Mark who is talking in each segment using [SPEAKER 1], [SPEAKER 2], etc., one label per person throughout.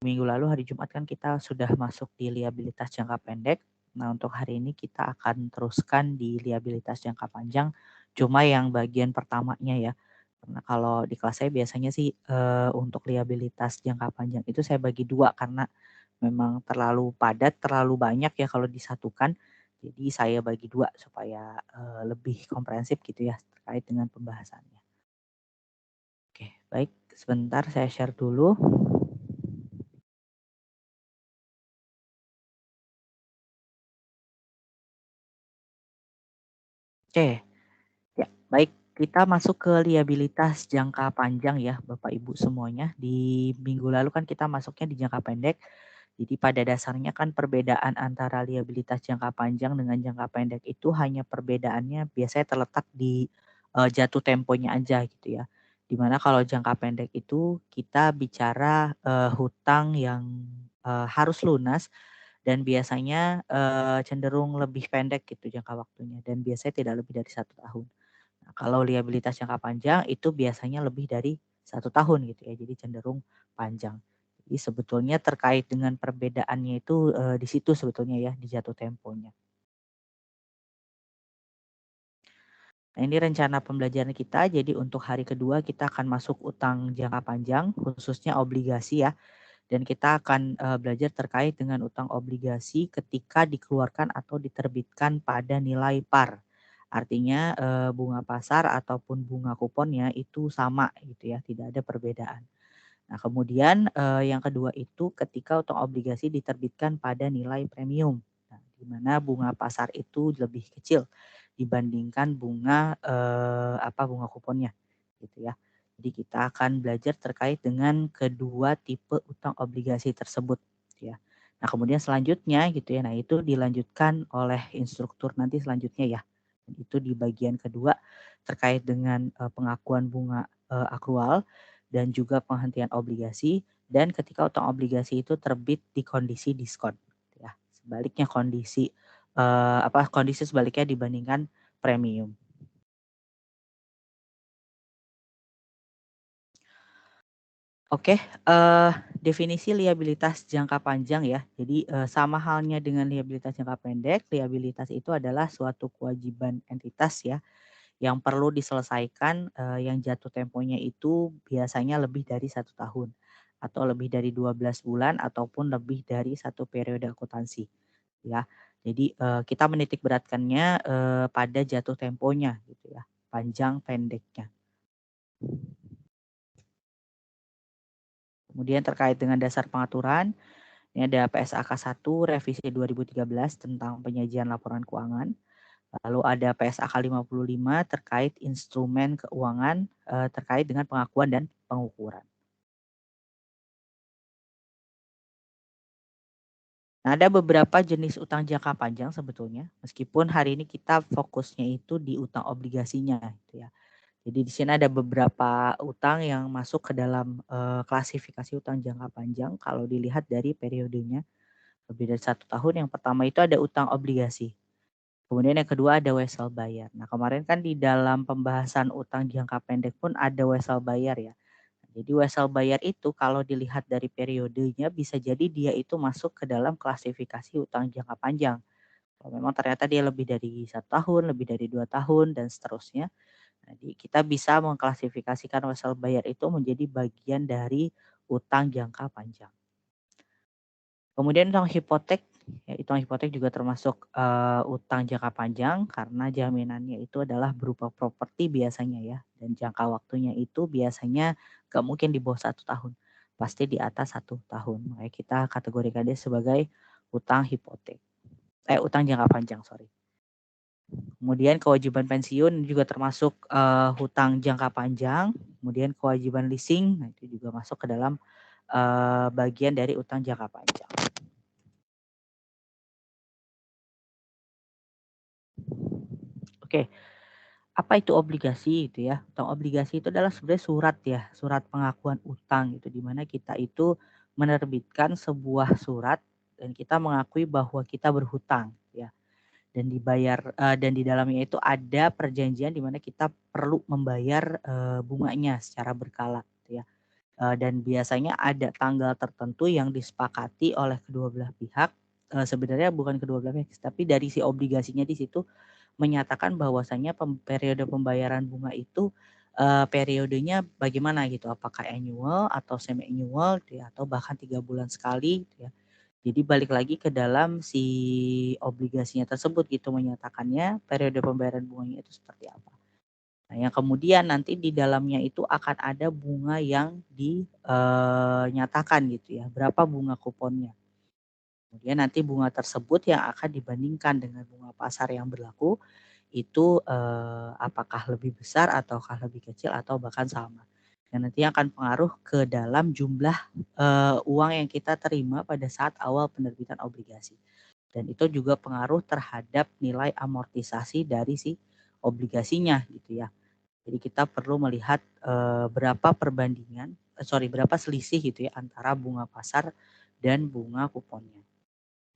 [SPEAKER 1] minggu lalu hari Jumat kan kita sudah masuk di liabilitas jangka pendek. Nah, untuk hari ini kita akan teruskan di liabilitas jangka panjang, cuma yang bagian pertamanya ya. Karena kalau di kelas saya biasanya sih untuk liabilitas jangka panjang itu saya bagi dua karena memang terlalu padat, terlalu banyak ya kalau disatukan. Jadi saya bagi dua supaya lebih komprehensif gitu ya terkait dengan pembahasannya. Oke, baik. Sebentar saya share dulu. Oke, ya baik. Kita masuk ke liabilitas jangka panjang ya Bapak Ibu semuanya. Di minggu lalu kan kita masuknya di jangka pendek. Jadi pada dasarnya kan perbedaan antara liabilitas jangka panjang dengan jangka pendek itu hanya perbedaannya biasanya terletak di jatuh temponya aja gitu ya. Dimana kalau jangka pendek itu kita bicara hutang yang harus lunas dan biasanya cenderung lebih pendek gitu jangka waktunya dan biasanya tidak lebih dari 1 tahun. Nah, kalau liabilitas jangka panjang itu biasanya lebih dari 1 tahun gitu ya, jadi cenderung panjang. Jadi sebetulnya terkait dengan perbedaannya itu di situ sebetulnya ya, di jatuh temponya. Nah, ini rencana pembelajaran kita, jadi untuk hari kedua kita akan masuk utang jangka panjang, khususnya obligasi ya. Dan kita akan belajar terkait dengan utang obligasi ketika dikeluarkan atau diterbitkan pada nilai par. Artinya bunga pasar ataupun bunga kuponnya itu sama gitu ya, tidak ada perbedaan. Nah, kemudian yang kedua itu ketika utang obligasi diterbitkan pada nilai premium. Nah, di mana bunga pasar itu lebih kecil dibandingkan bunga bunga kuponnya gitu ya. Jadi kita akan belajar terkait dengan kedua tipe utang obligasi tersebut gitu ya. Nah, kemudian selanjutnya gitu ya. Nah, itu dilanjutkan oleh instruktur nanti selanjutnya ya. Itu di bagian kedua terkait dengan pengakuan bunga akrual dan juga penghentian obligasi dan ketika utang obligasi itu terbit di kondisi diskon ya. Sebaliknya kondisi sebaliknya dibandingkan premium. Oke, definisi liabilitas jangka panjang ya. Jadi, sama halnya dengan liabilitas jangka pendek, liabilitas itu adalah suatu kewajiban entitas ya, yang perlu diselesaikan, yang jatuh temponya itu biasanya lebih dari 1 tahun, atau lebih dari 12 bulan, ataupun lebih dari satu periode akuntansi, ya. Jadi, kita menitik beratkannya, pada jatuh temponya gitu ya, panjang pendeknya. Kemudian terkait dengan dasar pengaturan, ini ada PSAK 1 revisi 2013 tentang penyajian laporan keuangan. Lalu ada PSAK 55 terkait instrumen keuangan terkait dengan pengakuan dan pengukuran. Nah, ada beberapa jenis utang jangka panjang sebetulnya, meskipun hari ini kita fokusnya itu di utang obligasinya gitu ya. Jadi di sini ada beberapa utang yang masuk ke dalam klasifikasi utang jangka panjang kalau dilihat dari periodenya lebih dari 1 tahun. Yang pertama itu ada utang obligasi. Kemudian yang kedua ada wesel bayar. Nah, kemarin kan di dalam pembahasan utang jangka pendek pun ada wesel bayar ya. Jadi wesel bayar itu kalau dilihat dari periodenya bisa jadi dia itu masuk ke dalam klasifikasi utang jangka panjang. Kalau memang ternyata dia lebih dari 1 tahun, lebih dari 2 tahun dan seterusnya. Jadi kita bisa mengklasifikasikan wesel bayar itu menjadi bagian dari utang jangka panjang. Kemudian utang hipotek, ya utang hipotek juga termasuk, utang jangka panjang karena jaminannya itu adalah berupa properti biasanya ya, dan jangka waktunya itu biasanya nggak mungkin di bawah 1 tahun, pasti di atas 1 tahun. Makanya kita kategorikan dia sebagai utang hipotek, utang jangka panjang, sorry. Kemudian kewajiban pensiun juga termasuk, hutang jangka panjang, kemudian kewajiban leasing, nah itu juga masuk ke dalam, bagian dari utang jangka panjang. Oke, apa itu obligasi itu ya? Utang obligasi itu adalah sebenarnya surat ya, surat pengakuan utang gitu, di mana kita itu menerbitkan sebuah surat dan kita mengakui bahwa kita berhutang ya. Dan dibayar dan di dalamnya itu ada perjanjian di mana kita perlu membayar bunganya secara berkala gitu ya. Dan biasanya ada tanggal tertentu yang disepakati oleh kedua belah pihak, sebenarnya bukan kedua belah pihak, tapi dari si obligasinya di situ menyatakan bahwasanya periode pembayaran bunga itu, periodenya bagaimana gitu, apakah annual atau semi annual gitu ya, atau bahkan 3 bulan sekali gitu ya. Jadi balik lagi ke dalam si obligasinya tersebut gitu menyatakannya periode pembayaran bunganya itu seperti apa. Nah, yang kemudian nanti di dalamnya itu akan ada bunga yang dinyatakan gitu ya, berapa bunga kuponnya. Kemudian nanti bunga tersebut yang akan dibandingkan dengan bunga pasar yang berlaku itu, apakah lebih besar ataukah lebih kecil atau bahkan sama. Dan nanti akan pengaruh ke dalam jumlah, uang yang kita terima pada saat awal penerbitan obligasi. Dan itu juga pengaruh terhadap nilai amortisasi dari si obligasinya gitu ya. Jadi kita perlu melihat, berapa berapa selisih gitu ya antara bunga pasar dan bunga kuponnya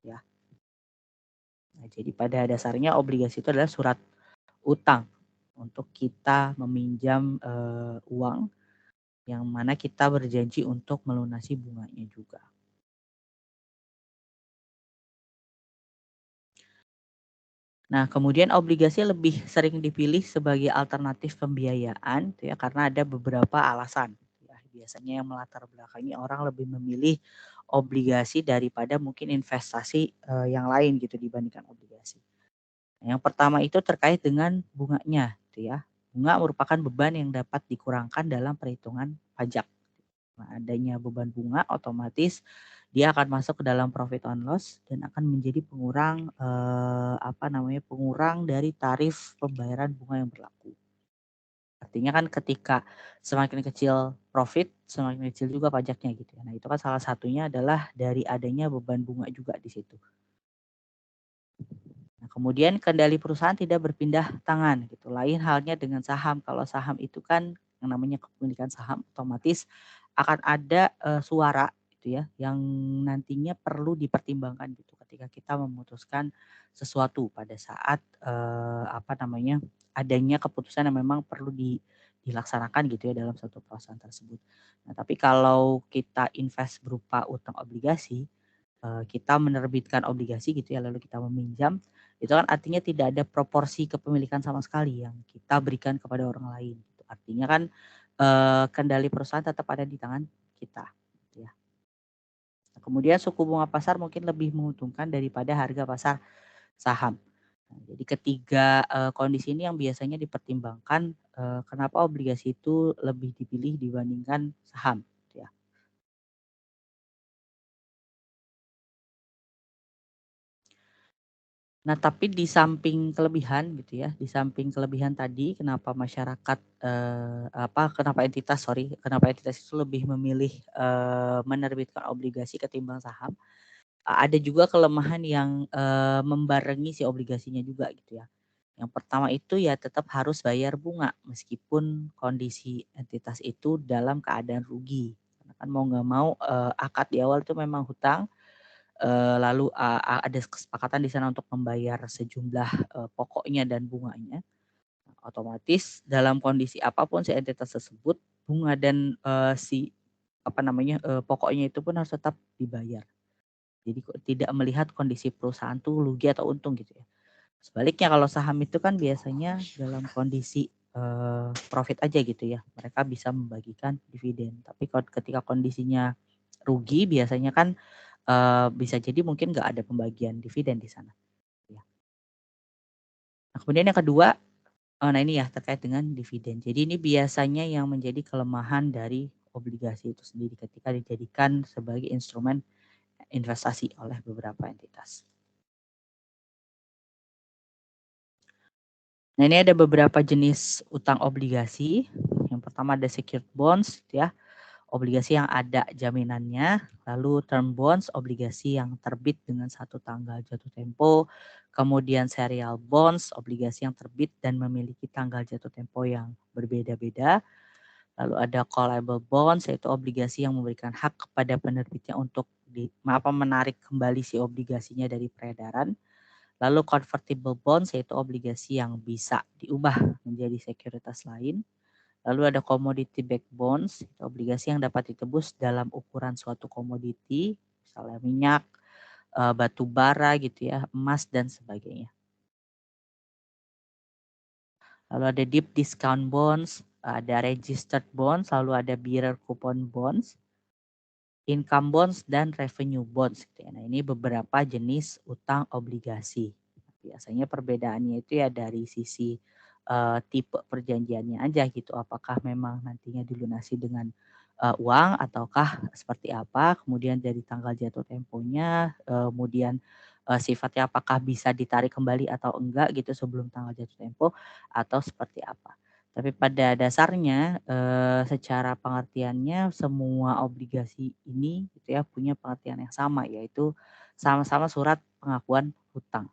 [SPEAKER 1] ya. Nah, jadi pada dasarnya obligasi itu adalah surat utang untuk kita meminjam, uang yang mana kita berjanji untuk melunasi bunganya juga. Nah, kemudian obligasi lebih sering dipilih sebagai alternatif pembiayaan gitu ya, karena ada beberapa alasan ya. Biasanya yang melatar belakangi orang lebih memilih obligasi daripada mungkin investasi, yang lain gitu dibandingkan obligasi. Nah, yang pertama itu terkait dengan bunganya gitu ya. Bunga merupakan beban yang dapat dikurangkan dalam perhitungan pajak. Nah, adanya beban bunga otomatis dia akan masuk ke dalam profit and loss dan akan menjadi pengurang, pengurang dari tarif pembayaran bunga yang berlaku. Artinya kan ketika semakin kecil profit, semakin kecil juga pajaknya gitu ya. Nah, itu kan salah satunya adalah dari adanya beban bunga juga di situ. Nah, kemudian kendali perusahaan tidak berpindah tangan gitu. Lain halnya dengan saham. Kalau saham itu kan yang namanya kepemilikan saham otomatis akan ada, suara gitu ya yang nantinya perlu dipertimbangkan gitu ketika kita memutuskan sesuatu pada saat, adanya keputusan yang memang perlu dilaksanakan gitu ya dalam satu perusahaan tersebut. Nah, tapi kalau kita invest berupa utang obligasi, kita menerbitkan obligasi gitu ya, lalu kita meminjam, itu kan artinya tidak ada proporsi kepemilikan sama sekali yang kita berikan kepada orang lain, gitu. Artinya kan, kendali perusahaan tetap ada di tangan kita, gitu ya. Nah, kemudian suku bunga pasar mungkin lebih menguntungkan daripada harga pasar saham. Nah, jadi ketiga, kondisi ini yang biasanya dipertimbangkan, kenapa obligasi itu lebih dipilih dibandingkan saham, gitu ya. Nah, tapi di samping kelebihan gitu ya, di samping kelebihan tadi kenapa masyarakat, kenapa entitas itu lebih memilih, menerbitkan obligasi ketimbang saham, ada juga kelemahan yang, membarengi si obligasinya juga gitu ya. Yang pertama itu ya tetap harus bayar bunga meskipun kondisi entitas itu dalam keadaan rugi. Karena kan mau nggak mau, akad di awal itu memang hutang. Lalu, ada kesepakatan di sana untuk membayar sejumlah, pokoknya dan bunganya. Otomatis dalam kondisi apapun si entitas tersebut, bunga dan, pokoknya itu pun harus tetap dibayar. Jadi tidak melihat kondisi perusahaan tuh rugi atau untung gitu ya. Sebaliknya kalau saham itu kan biasanya dalam kondisi, profit aja gitu ya, mereka bisa membagikan dividen. Tapi ketika kondisinya rugi biasanya kan, bisa jadi mungkin nggak ada pembagian dividen di sana, ya. Nah, kemudian yang kedua, nah ini ya terkait dengan dividen. Jadi ini biasanya yang menjadi kelemahan dari obligasi itu sendiri ketika dijadikan sebagai instrumen investasi oleh beberapa entitas. Nah, ini ada beberapa jenis utang obligasi. Yang pertama ada secured bonds ya, obligasi yang ada jaminannya, lalu term bonds, obligasi yang terbit dengan satu tanggal jatuh tempo, kemudian serial bonds, obligasi yang terbit dan memiliki tanggal jatuh tempo yang berbeda-beda. Lalu ada callable bonds, yaitu obligasi yang memberikan hak kepada penerbitnya untuk menarik kembali si obligasinya dari peredaran. Lalu convertible bonds, yaitu obligasi yang bisa diubah menjadi sekuritas lain. Lalu ada commodity backed bonds, obligasi yang dapat ditebus dalam ukuran suatu komoditi, misalnya minyak, batu bara gitu ya, emas dan sebagainya. Lalu ada deep discount bonds, ada registered bonds, lalu ada bearer coupon bonds, income bonds dan revenue bonds gitu ya. Nah, ini beberapa jenis utang obligasi. Biasanya perbedaannya itu ya dari sisi tipe perjanjiannya aja gitu. Apakah memang nantinya dilunasi dengan uang ataukah seperti apa, kemudian dari tanggal jatuh temponya, kemudian sifatnya apakah bisa ditarik kembali atau enggak gitu sebelum tanggal jatuh tempo atau seperti apa. Tapi pada dasarnya secara pengertiannya semua obligasi ini gitu ya punya pengertian yang sama, yaitu sama-sama surat pengakuan hutang.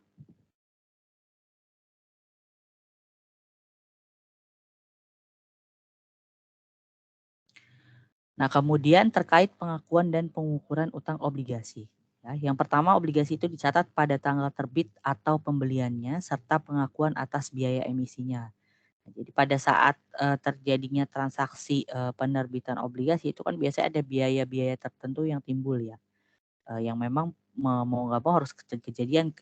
[SPEAKER 1] Nah, kemudian terkait pengakuan dan pengukuran utang obligasi. Ya, yang pertama, obligasi itu dicatat pada tanggal terbit atau pembeliannya serta pengakuan atas biaya emisinya. Nah, jadi pada saat terjadinya transaksi penerbitan obligasi itu kan biasanya ada biaya-biaya tertentu yang timbul ya. Yang memang mau nggak mau harus kejadian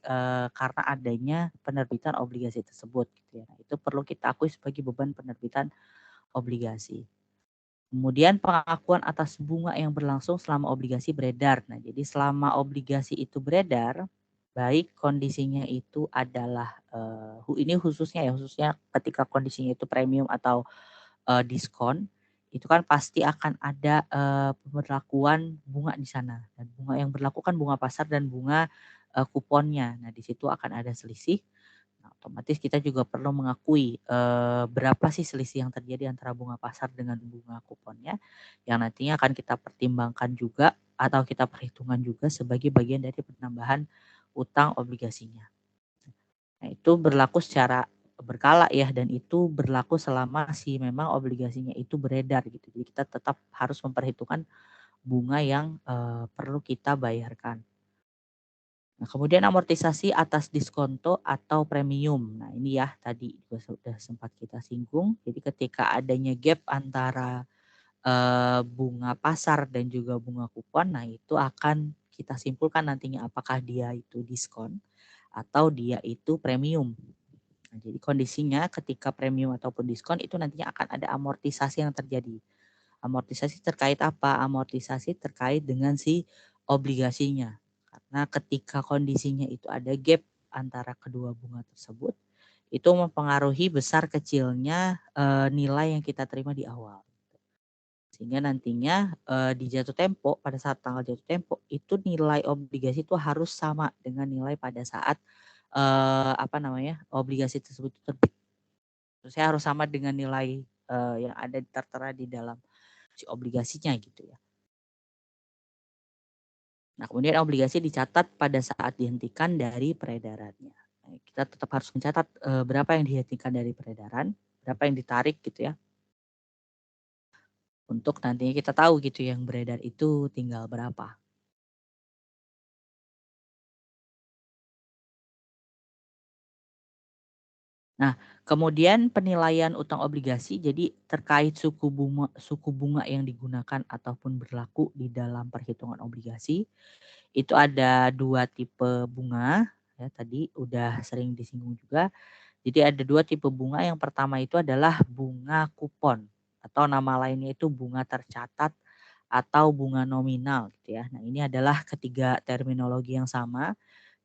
[SPEAKER 1] karena adanya penerbitan obligasi tersebut gitu ya. Nah, itu perlu kita akui sebagai beban penerbitan obligasi. Kemudian pengakuan atas bunga yang berlangsung selama obligasi beredar. Nah, jadi selama obligasi itu beredar, baik kondisinya itu adalah ini khususnya ketika kondisinya itu premium atau diskon, itu kan pasti akan ada pemberlakuan bunga di sana. Dan bunga yang berlaku kan bunga pasar dan bunga kuponnya. Nah, di situ akan ada selisih. Nah, otomatis kita juga perlu mengakui berapa sih selisih yang terjadi antara bunga pasar dengan bunga kuponnya, yang nantinya akan kita pertimbangkan juga atau kita perhitungkan juga sebagai bagian dari penambahan utang obligasinya. Nah, itu berlaku secara berkala ya, dan itu berlaku selama si memang obligasinya itu beredar gitu. Jadi kita tetap harus memperhitungkan bunga yang perlu kita bayarkan. Nah, kemudian amortisasi atas diskonto atau premium. Nah, ini ya tadi juga sudah sempat kita singgung. Jadi ketika adanya gap antara bunga pasar dan juga bunga kupon, nah itu akan kita simpulkan nantinya apakah dia itu diskon atau dia itu premium. Nah, jadi kondisinya ketika premium ataupun diskon itu nantinya akan ada amortisasi yang terjadi. Amortisasi terkait apa? Amortisasi terkait dengan si obligasinya. Karena ketika kondisinya itu ada gap antara kedua bunga tersebut, itu mempengaruhi besar kecilnya nilai yang kita terima di awal. Sehingga nantinya di jatuh tempo, pada saat tanggal jatuh tempo, itu nilai obligasi itu harus sama dengan nilai pada saat obligasi tersebut terbit. Saya harus sama dengan nilai yang ada tertera di dalam si obligasinya gitu ya. Nah, kemudian obligasi dicatat pada saat dihentikan dari peredarannya. Nah, kita tetap harus mencatat berapa yang dihentikan dari peredaran, berapa yang ditarik gitu ya. Untuk nantinya kita tahu gitu yang beredar itu tinggal berapa. Nah, kemudian penilaian utang obligasi jadi terkait suku bunga yang digunakan ataupun berlaku di dalam perhitungan obligasi. Itu ada 2 tipe bunga, ya tadi udah sering disinggung juga. Jadi ada 2 tipe bunga, yang pertama itu adalah bunga kupon atau nama lainnya itu bunga tercatat atau bunga nominal gitu ya. Nah, ini adalah ketiga terminologi yang sama.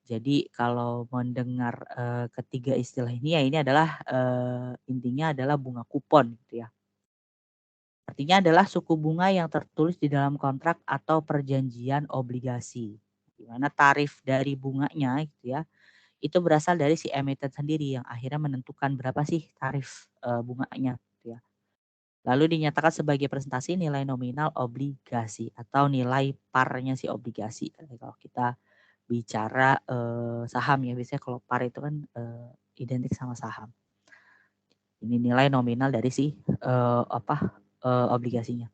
[SPEAKER 1] Jadi kalau mendengar ketiga istilah ini ya ini adalah intinya adalah bunga kupon gitu ya. Artinya adalah suku bunga yang tertulis di dalam kontrak atau perjanjian obligasi. Di mana tarif dari bunganya gitu ya, itu berasal dari si emiten sendiri yang akhirnya menentukan berapa sih tarif bunganya gitu ya. Lalu dinyatakan sebagai presentasi nilai nominal obligasi atau nilai parnya si obligasi. Kalau kita bicara saham ya, biasanya kalau par itu kan identik sama saham. Ini nilai nominal dari si obligasinya.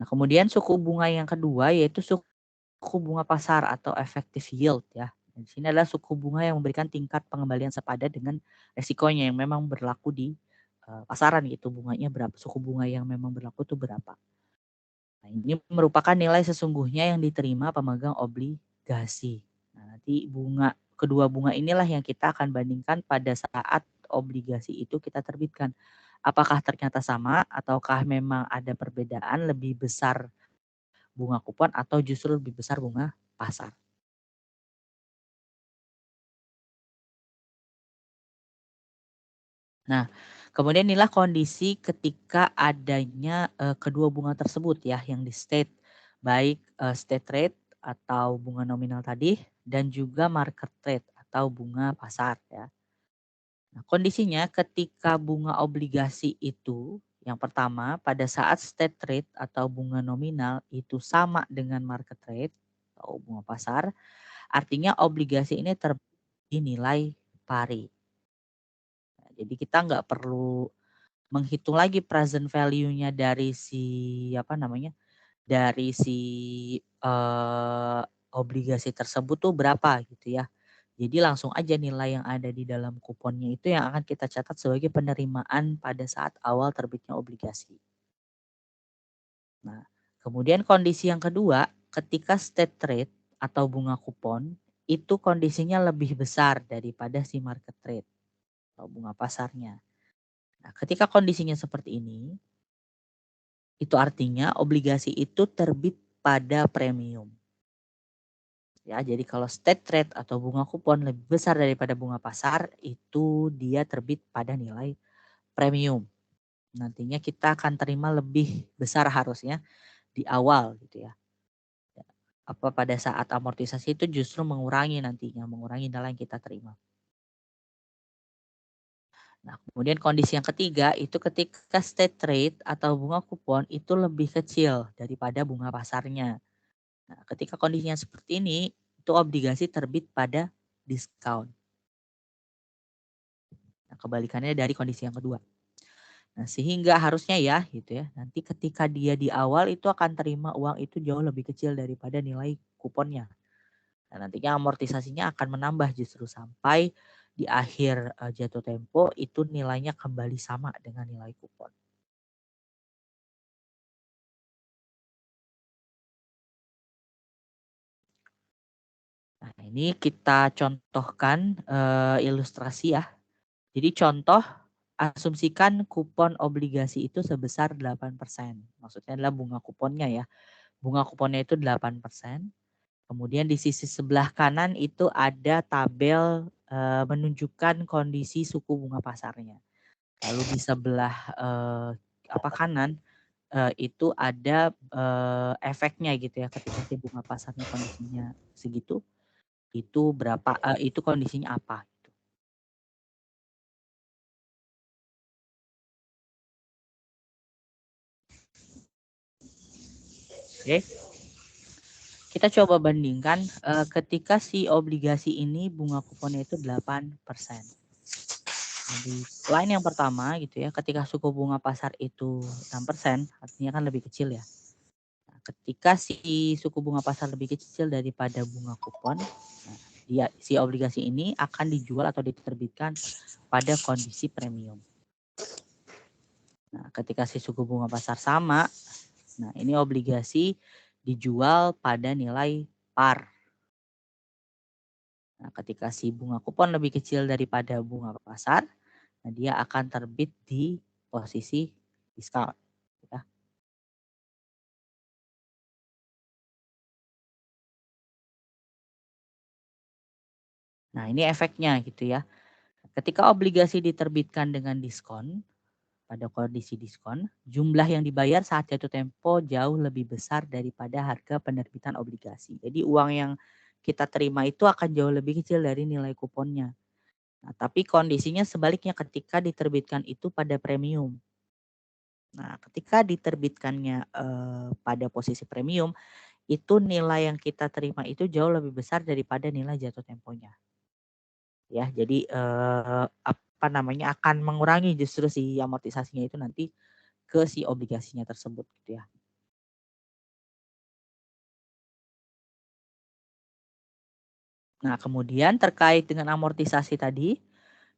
[SPEAKER 1] Nah, kemudian suku bunga yang kedua yaitu suku bunga pasar atau effective yield ya. Dan di sini adalah suku bunga yang memberikan tingkat pengembalian sepadan dengan resikonya yang memang berlaku di pasaran gitu, bunganya berapa, suku bunga yang memang berlaku itu berapa. Nah, ini merupakan nilai sesungguhnya yang diterima pemegang obligasi. Nah, nanti kedua bunga inilah yang kita akan bandingkan pada saat obligasi itu kita terbitkan. Apakah ternyata sama ataukah memang ada perbedaan, lebih besar bunga kupon atau justru lebih besar bunga pasar. Nah, kemudian inilah kondisi ketika adanya kedua bunga tersebut ya yang di state, baik state rate atau bunga nominal tadi dan juga market rate atau bunga pasar ya. Nah, kondisinya ketika bunga obligasi itu yang pertama pada saat state rate atau bunga nominal itu sama dengan market rate atau bunga pasar, artinya obligasi ini dinilai pari. Nah, jadi kita nggak perlu menghitung lagi present value-nya dari si apa namanya, dari si obligasi tersebut tuh berapa gitu ya. Jadi langsung aja nilai yang ada di dalam kuponnya itu yang akan kita catat sebagai penerimaan pada saat awal terbitnya obligasi. Nah, kemudian kondisi yang kedua, ketika state rate atau bunga kupon itu kondisinya lebih besar daripada si market rate atau bunga pasarnya. Nah, ketika kondisinya seperti ini, itu artinya obligasi itu terbit pada premium. Ya, jadi kalau state rate atau bunga kupon lebih besar daripada bunga pasar, itu dia terbit pada nilai premium. Nantinya kita akan terima lebih besar harusnya di awal gitu ya. Apa pada saat amortisasi itu justru mengurangi nantinya, mengurangi nilai yang kita terima. Nah, kemudian kondisi yang ketiga itu ketika state rate atau bunga kupon itu lebih kecil daripada bunga pasarnya. Nah, ketika kondisinya seperti ini, itu obligasi terbit pada diskon. Nah, kebalikannya dari kondisi yang kedua. Nah, sehingga harusnya ya gitu ya, nanti ketika dia di awal itu akan terima uang itu jauh lebih kecil daripada nilai kuponnya. Nah, nantinya amortisasinya akan menambah justru sampai di akhir jatuh tempo itu nilainya kembali sama dengan nilai kupon. Nah, ini kita contohkan ilustrasi ya. Jadi contoh, asumsikan kupon obligasi itu sebesar 8%. Maksudnya adalah bunga kuponnya ya. Bunga kuponnya itu 8%. Kemudian di sisi sebelah kanan itu ada tabel menunjukkan kondisi suku bunga pasarnya. Lalu di sebelah kanan itu ada efeknya gitu ya, ketika si bunga pasarnya kondisinya segitu, itu berapa, itu kondisinya apa gitu. Oke. Kita coba bandingkan ketika si obligasi ini bunga kuponnya itu 8%. Jadi line yang pertama gitu ya, ketika suku bunga pasar itu 6%, artinya kan lebih kecil ya. Nah, ketika si suku bunga pasar lebih kecil daripada bunga kupon, nah, si obligasi ini akan dijual atau diterbitkan pada kondisi premium. Nah, ketika si suku bunga pasar sama, nah ini obligasi dijual pada nilai par. Nah, ketika si bunga kupon lebih kecil daripada bunga pasar, nah dia akan terbit di posisi diskon. Ya. Nah, ini efeknya gitu ya. Ketika obligasi diterbitkan dengan diskon, pada kondisi diskon, jumlah yang dibayar saat jatuh tempo jauh lebih besar daripada harga penerbitan obligasi. Jadi uang yang kita terima itu akan jauh lebih kecil dari nilai kuponnya. Nah, tapi kondisinya sebaliknya ketika diterbitkan itu pada premium. Nah, ketika diterbitkannya pada posisi premium, itu nilai yang kita terima itu jauh lebih besar daripada nilai jatuh temponya. Ya, jadi apa namanya, akan mengurangi justru si amortisasinya itu nanti ke si obligasinya tersebut gitu ya. Nah, kemudian terkait dengan amortisasi tadi,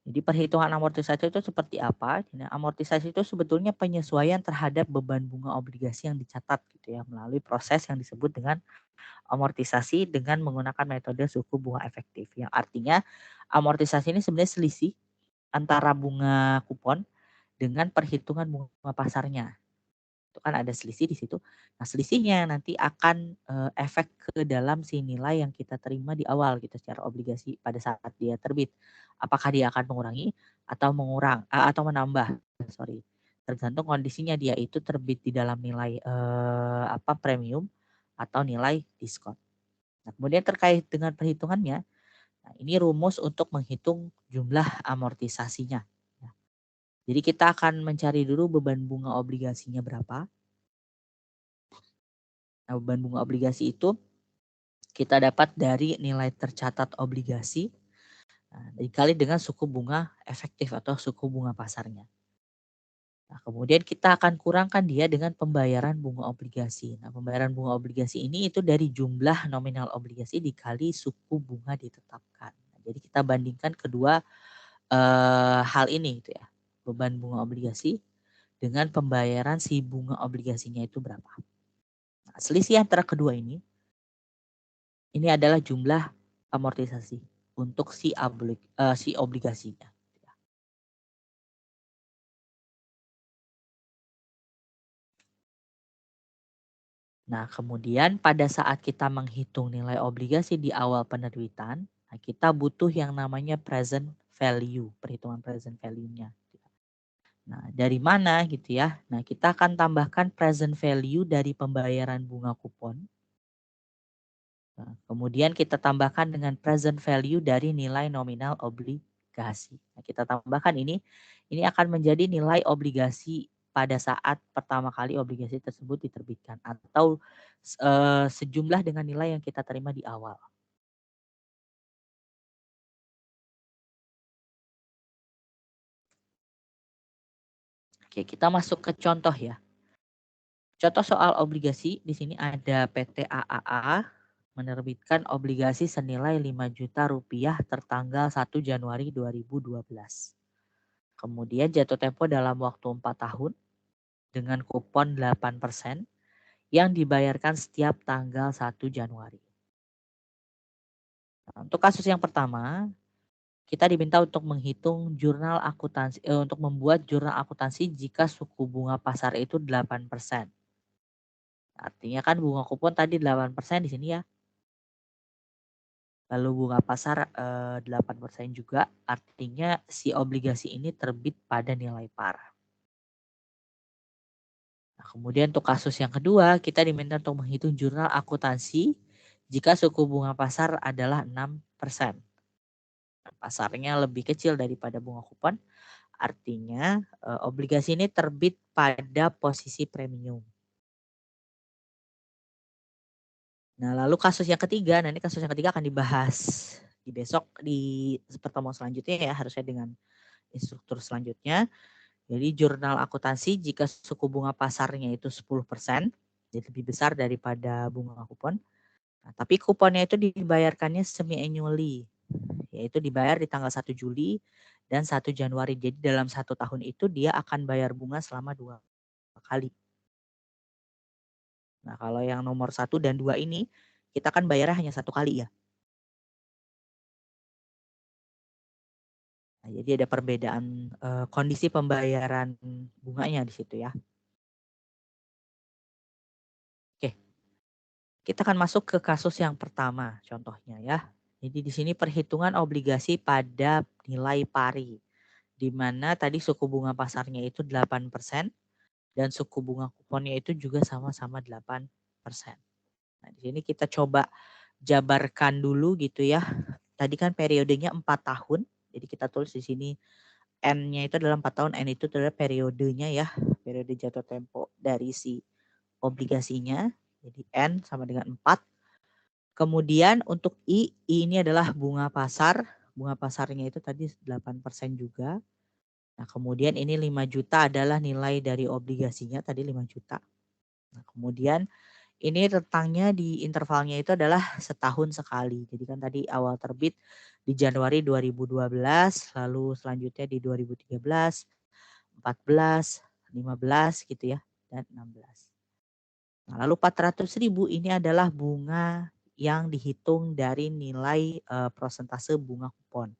[SPEAKER 1] Jadi perhitungan amortisasi itu seperti apa? Nah, amortisasi itu sebetulnya penyesuaian terhadap beban bunga obligasi yang dicatat gitu ya melalui proses yang disebut dengan amortisasi dengan menggunakan metode suku bunga efektif. Yang artinya amortisasi ini sebenarnya selisih antara bunga kupon dengan perhitungan bunga pasarnya. Itu kan ada selisih di situ. Nah, selisihnya nanti akan efek ke dalam si nilai yang kita terima di awal gitu secara obligasi pada saat dia terbit. Apakah dia akan mengurangi atau atau menambah, sorry. Tergantung kondisinya dia itu terbit di dalam nilai premium atau nilai diskon. Nah, kemudian terkait dengan perhitungannya, nah ini rumus untuk menghitung jumlah amortisasinya. Ya. Jadi kita akan mencari dulu beban bunga obligasinya berapa. Nah, beban bunga obligasi itu kita dapat dari nilai tercatat obligasi dikali dengan suku bunga efektif atau suku bunga pasarnya. Nah, kemudian kita akan kurangkan dia dengan pembayaran bunga obligasi. Nah, pembayaran bunga obligasi ini itu dari jumlah nominal obligasi dikali suku bunga ditetapkan. Nah, jadi kita bandingkan kedua hal ini gitu ya. Beban bunga obligasi dengan pembayaran si bunga obligasinya itu berapa. Nah, selisih antara kedua ini adalah jumlah amortisasi untuk si obligasinya. Nah, kemudian pada saat kita menghitung nilai obligasi di awal penerbitan, nah kita butuh yang namanya present value, perhitungan present value-nya. Nah, dari mana gitu ya? Nah, kita akan tambahkan present value dari pembayaran bunga kupon. Nah, kemudian kita tambahkan dengan present value dari nilai nominal obligasi. Nah, kita tambahkan ini akan menjadi nilai obligasi pada saat pertama kali obligasi tersebut diterbitkan atau sejumlah dengan nilai yang kita terima di awal. Oke, kita masuk ke contoh ya. Contoh soal obligasi di sini ada PT AAA menerbitkan obligasi senilai 5 juta rupiah tertanggal 1 Januari 2012. Kemudian jatuh tempo dalam waktu 4 tahun dengan kupon 8% yang dibayarkan setiap tanggal 1 Januari. Nah, untuk kasus yang pertama, kita diminta untuk menghitung jurnal akuntansi untuk membuat jurnal akuntansi jika suku bunga pasar itu 8%. Artinya kan bunga kupon tadi 8% di sini ya. Lalu bunga pasar 8% juga, artinya si obligasi ini terbit pada nilai par. Nah, kemudian untuk kasus yang kedua, kita diminta untuk menghitung jurnal akuntansi jika suku bunga pasar adalah 6%. Pasarnya lebih kecil daripada bunga kupon, artinya obligasi ini terbit pada posisi premium. Nah, lalu kasus yang ketiga, nah ini kasus yang ketiga akan dibahas di besok di pertemuan selanjutnya ya, harusnya dengan instruktur selanjutnya. Jadi jurnal akuntansi jika suku bunga pasarnya itu 10%, jadi lebih besar daripada bunga kupon. Nah, tapi kuponnya itu dibayarkannya semi-annually, yaitu dibayar di tanggal 1 Juli dan 1 Januari. Jadi dalam 1 tahun itu dia akan bayar bunga selama 2 kali. Nah, kalau yang nomor 1 dan 2 ini, kita kan bayarnya hanya 1 kali ya. Nah, jadi ada perbedaan kondisi pembayaran bunganya di situ ya. Oke, kita akan masuk ke kasus yang pertama contohnya ya. Jadi di sini perhitungan obligasi pada nilai pari. Di mana tadi suku bunga pasarnya itu 8% dan suku bunga kuponnya itu juga sama-sama 8%. Nah, di sini kita coba jabarkan dulu gitu ya. Tadi kan periodenya 4 tahun. Jadi kita tulis di sini N-nya itu adalah 4 tahun. N itu adalah periodenya ya. Periode jatuh tempo dari si obligasinya. Jadi N sama dengan 4. Kemudian untuk I ini adalah bunga pasar. Bunga pasarnya itu tadi 8% juga. Nah, kemudian ini 5 juta adalah nilai dari obligasinya tadi 5 juta. Nah, kemudian Ini rentangnya di intervalnya itu adalah setahun sekali. Jadi kan tadi awal terbit di Januari 2012, lalu selanjutnya di 2013, 14, 15 gitu ya, dan 16. Nah, lalu 400.000 ini adalah bunga yang dihitung dari nilai prosentase bunga kupon.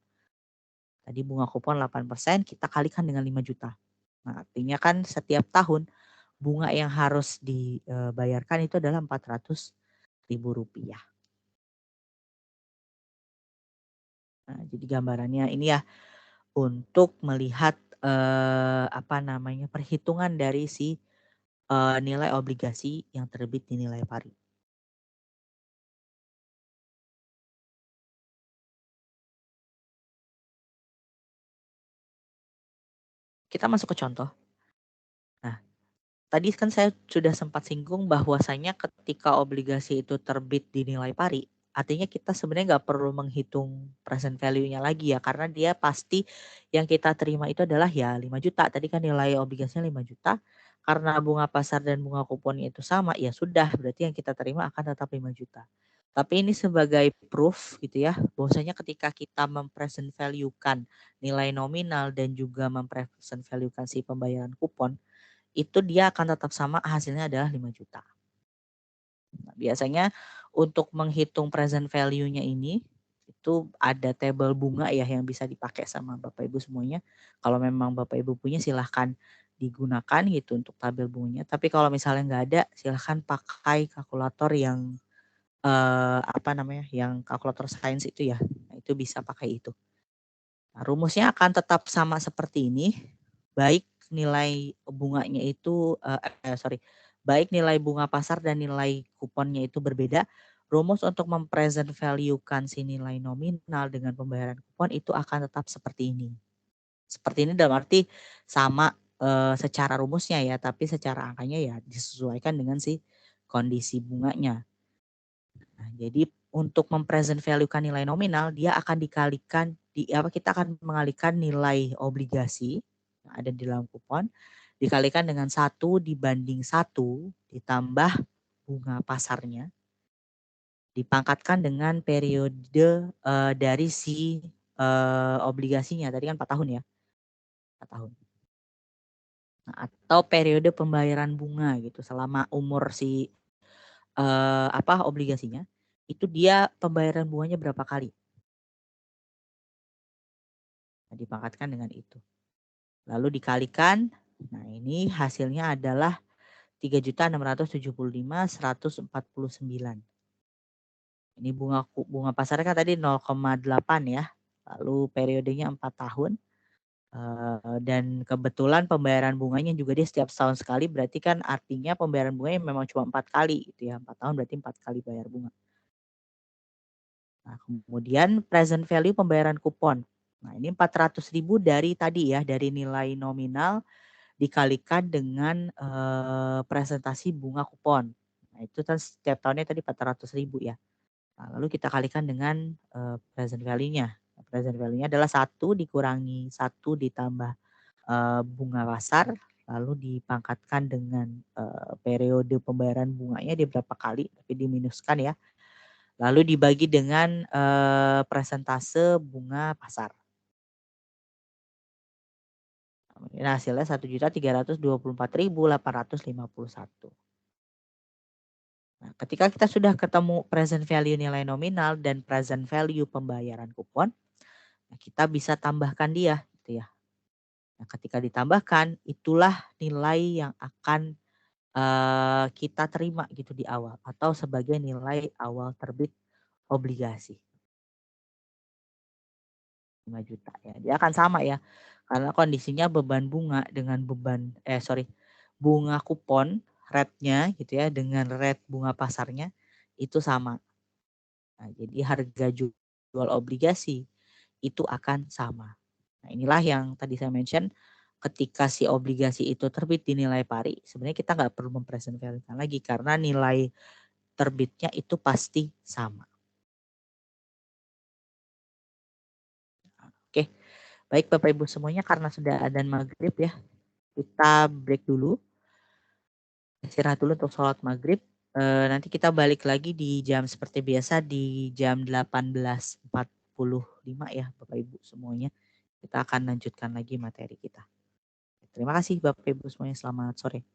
[SPEAKER 1] Tadi bunga kupon 8%, kita kalikan dengan 5 juta. Nah, artinya kan setiap tahun bunga yang harus dibayarkan itu adalah 400.000 rupiah. Nah, jadi gambarannya ini ya untuk melihat perhitungan dari si nilai obligasi yang terbit di nilai pari. Kita masuk ke contoh. Nah, tadi kan saya sudah sempat singgung bahwasanya ketika obligasi itu terbit di nilai pari, artinya kita sebenarnya nggak perlu menghitung present value-nya lagi ya, karena dia pasti yang kita terima itu adalah ya 5 juta. Tadi kan nilai obligasinya 5 juta, karena bunga pasar dan bunga kuponnya itu sama, ya sudah berarti yang kita terima akan tetap 5 juta. Tapi ini sebagai proof gitu ya, bahwasanya ketika kita mempresent value-kan nilai nominal dan juga mempresent value-kan si pembayaran kupon, itu dia akan tetap sama, hasilnya adalah 5 juta. Nah, biasanya untuk menghitung present value-nya ini, itu ada tabel bunga ya yang bisa dipakai sama Bapak Ibu semuanya. Kalau memang Bapak Ibu punya silahkan digunakan gitu untuk tabel bunganya. Tapi kalau misalnya nggak ada, silahkan pakai kalkulator yang yang kalkulator sains itu ya. Nah, itu bisa pakai itu. Nah, rumusnya akan tetap sama seperti ini, baik nilai bunganya itu baik nilai bunga pasar dan nilai kuponnya itu berbeda. Rumus untuk mempresent value-kan si nilai nominal dengan pembayaran kupon itu akan tetap seperti ini. Seperti ini dalam arti sama secara rumusnya ya, tapi secara angkanya ya disesuaikan dengan si kondisi bunganya. Nah, jadi untuk mempresent value-kan nilai nominal, dia akan dikalikan kita akan mengalihkan nilai obligasi yang ada di dalam kupon dikalikan dengan 1/1 ditambah bunga pasarnya dipangkatkan dengan periode dari si obligasinya. Tadi kan 4 tahun ya. 4 tahun. Nah, atau periode pembayaran bunga gitu selama umur si obligasinya itu dia pembayaran bunganya berapa kali. Nah, dipangkatkan dengan itu. Lalu dikalikan, nah ini hasilnya adalah 3.675.149. Ini bunga pasarnya kan tadi 0,8 ya. Lalu periodenya 4 tahun. Dan kebetulan pembayaran bunganya juga dia setiap tahun sekali, berarti kan artinya pembayaran bunganya memang cuma 4 kali gitu ya. 4 tahun berarti 4 kali bayar bunga. Nah, kemudian present value pembayaran kupon. Nah, ini 400.000 dari tadi ya, dari nilai nominal dikalikan dengan presentasi bunga kupon. Nah, itu kan setiap tahunnya tadi 400.000 ya. Nah, lalu kita kalikan dengan present value-nya. Present value-nya adalah 1 dikurangi 1 ditambah bunga pasar, lalu dipangkatkan dengan periode pembayaran bunganya dia berapa kali, tapi diminuskan ya. Lalu dibagi dengan persentase bunga pasar. Ini hasilnya 1.324.851. Nah, ketika kita sudah ketemu present value nilai nominal dan present value pembayaran kupon, nah kita bisa tambahkan dia gitu ya. Nah, ketika ditambahkan itulah nilai yang akan kita terima gitu di awal atau sebagai nilai awal terbit obligasi. 5 juta ya. Dia akan sama ya. Karena kondisinya beban bunga dengan bunga kupon rate-nya gitu ya dengan rate bunga pasarnya itu sama. Nah, jadi harga jual obligasi itu akan sama. Nah, inilah yang tadi saya mention ketika si obligasi itu terbit di nilai pari, sebenarnya kita nggak perlu mempresent value-kan lagi karena nilai terbitnya itu pasti sama. Oke, baik Bapak Ibu semuanya karena sudah adzan maghrib ya, kita break dulu, istirahat dulu untuk sholat maghrib. Nanti kita balik lagi di jam seperti biasa di jam 18.45 ya Bapak Ibu semuanya. Kita akan lanjutkan lagi materi kita. Terima kasih Bapak Ibu semuanya. Selamat sore.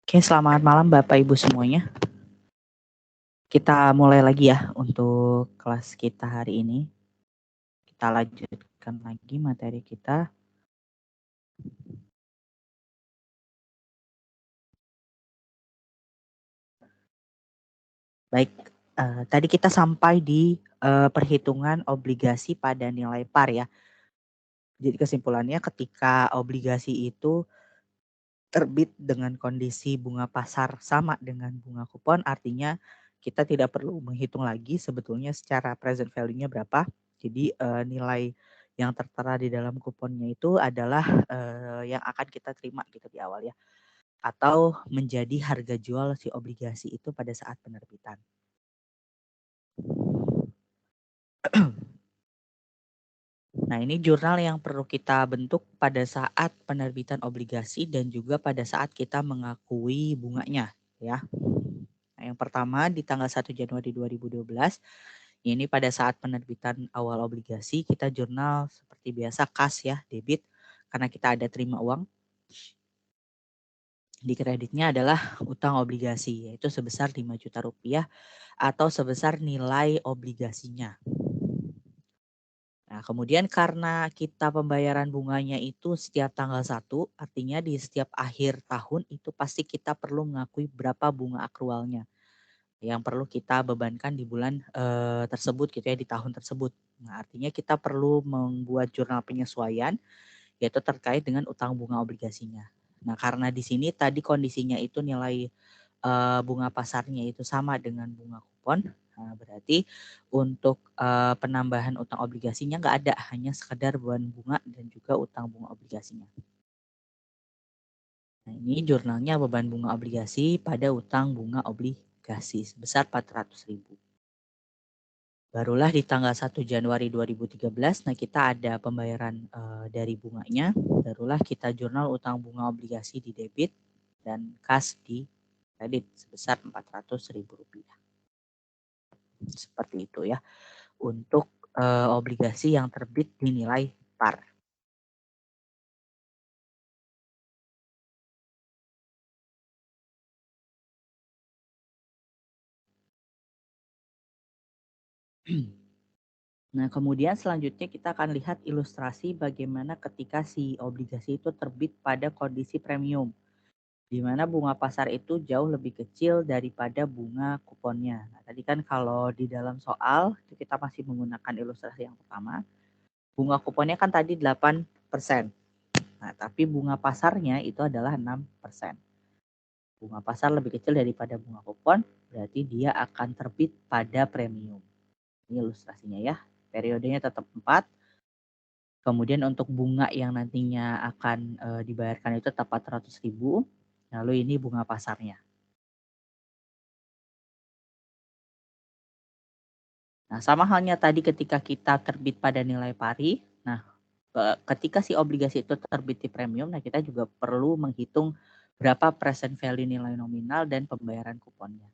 [SPEAKER 1] Oke, selamat malam Bapak Ibu semuanya. Kita mulai lagi ya untuk kelas kita hari ini. Kita lanjutkan lagi materi kita. Baik, tadi kita sampai di perhitungan obligasi pada nilai par ya. Jadi kesimpulannya ketika obligasi itu terbit dengan kondisi bunga pasar sama dengan bunga kupon, artinya kita tidak perlu menghitung lagi sebetulnya secara present value-nya berapa. Jadi nilai yang tertera di dalam kuponnya itu adalah yang akan kita terima gitu di awal ya. Atau menjadi harga jual si obligasi itu pada saat penerbitan. Nah, ini jurnal yang perlu kita bentuk pada saat penerbitan obligasi dan juga pada saat kita mengakui bunganya ya. Nah, yang pertama di tanggal 1 Januari 2012, ini pada saat penerbitan awal obligasi kita jurnal seperti biasa kas ya, debit karena kita ada terima uang. Di kreditnya adalah utang obligasi yaitu sebesar 5 juta rupiah atau sebesar nilai obligasinya. Nah, kemudian karena kita pembayaran bunganya itu setiap tanggal 1, artinya di setiap akhir tahun itu pasti kita perlu mengakui berapa bunga akrualnya yang perlu kita bebankan di bulan tersebut gitu ya, di tahun tersebut. Nah, artinya kita perlu membuat jurnal penyesuaian yaitu terkait dengan utang bunga obligasinya. Nah, karena di sini tadi kondisinya itu nilai bunga pasarnya itu sama dengan bunga kupon, berarti untuk penambahan utang obligasinya nggak ada, hanya sekedar beban bunga dan juga utang bunga obligasinya. Nah, ini jurnalnya beban bunga obligasi pada utang bunga obligasi sebesar 400.000. Barulah di tanggal 1 Januari 2013, nah kita ada pembayaran dari bunganya, barulah kita jurnal utang bunga obligasi di debit dan kas di kredit sebesar Rp400.000. Seperti itu ya, untuk obligasi yang terbit dinilai par. Nah, kemudian selanjutnya kita akan lihat ilustrasi bagaimana ketika si obligasi itu terbit pada kondisi premium, di mana bunga pasar itu jauh lebih kecil daripada bunga kuponnya. Nah, tadi kan kalau di dalam soal itu kita masih menggunakan ilustrasi yang pertama, bunga kuponnya kan tadi 8%. Nah, tapi bunga pasarnya itu adalah 6%. Bunga pasar lebih kecil daripada bunga kupon, berarti dia akan terbit pada premium. Ini ilustrasinya ya. Periodenya tetap 4. Kemudian untuk bunga yang nantinya akan dibayarkan itu tetap 400.000. Lalu ini bunga pasarnya. Nah, sama halnya tadi ketika kita terbit pada nilai pari. Nah, ketika si obligasi itu terbit di premium, nah kita juga perlu menghitung berapa present value nilai nominal dan pembayaran kuponnya.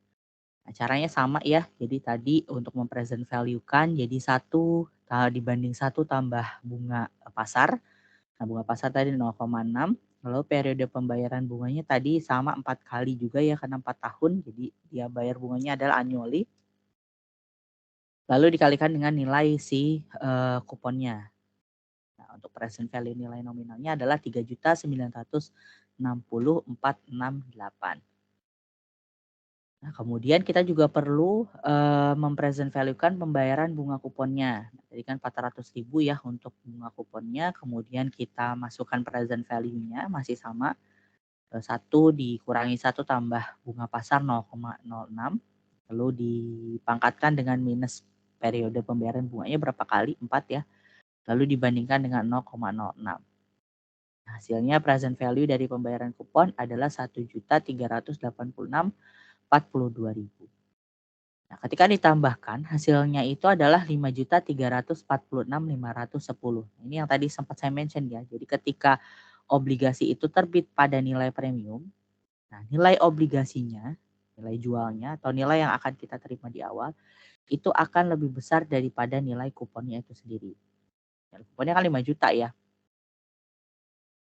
[SPEAKER 1] Nah, caranya sama ya. Jadi tadi untuk mempresent value-kan jadi 1 dibanding 1 tambah bunga pasar. Nah, bunga pasar tadi 0,6. Lalu periode pembayaran bunganya tadi sama 4 kali juga ya karena 4 tahun. Jadi dia bayar bunganya adalah annually. Lalu dikalikan dengan nilai si kuponnya. Nah, untuk present value nilai nominalnya adalah 3.960.468. Nah, kemudian kita juga perlu mempresent value-kan pembayaran bunga kuponnya. Jadi kan 400.000 ya untuk bunga kuponnya, kemudian kita masukkan present value-nya masih sama. 1 dikurangi 1 tambah bunga pasar 0,06, lalu dipangkatkan dengan minus periode pembayaran bunganya berapa kali? 4 ya. Lalu dibandingkan dengan 0,06. Hasilnya present value dari pembayaran kupon adalah 1.386.42.000. Nah, ketika ditambahkan hasilnya itu adalah 5.346.510. Ini yang tadi sempat saya mention ya. Jadi ketika obligasi itu terbit pada nilai premium, nah nilai obligasinya, nilai jualnya atau nilai yang akan kita terima di awal itu akan lebih besar daripada nilai kuponnya itu sendiri. Kuponnya kan 5 juta ya.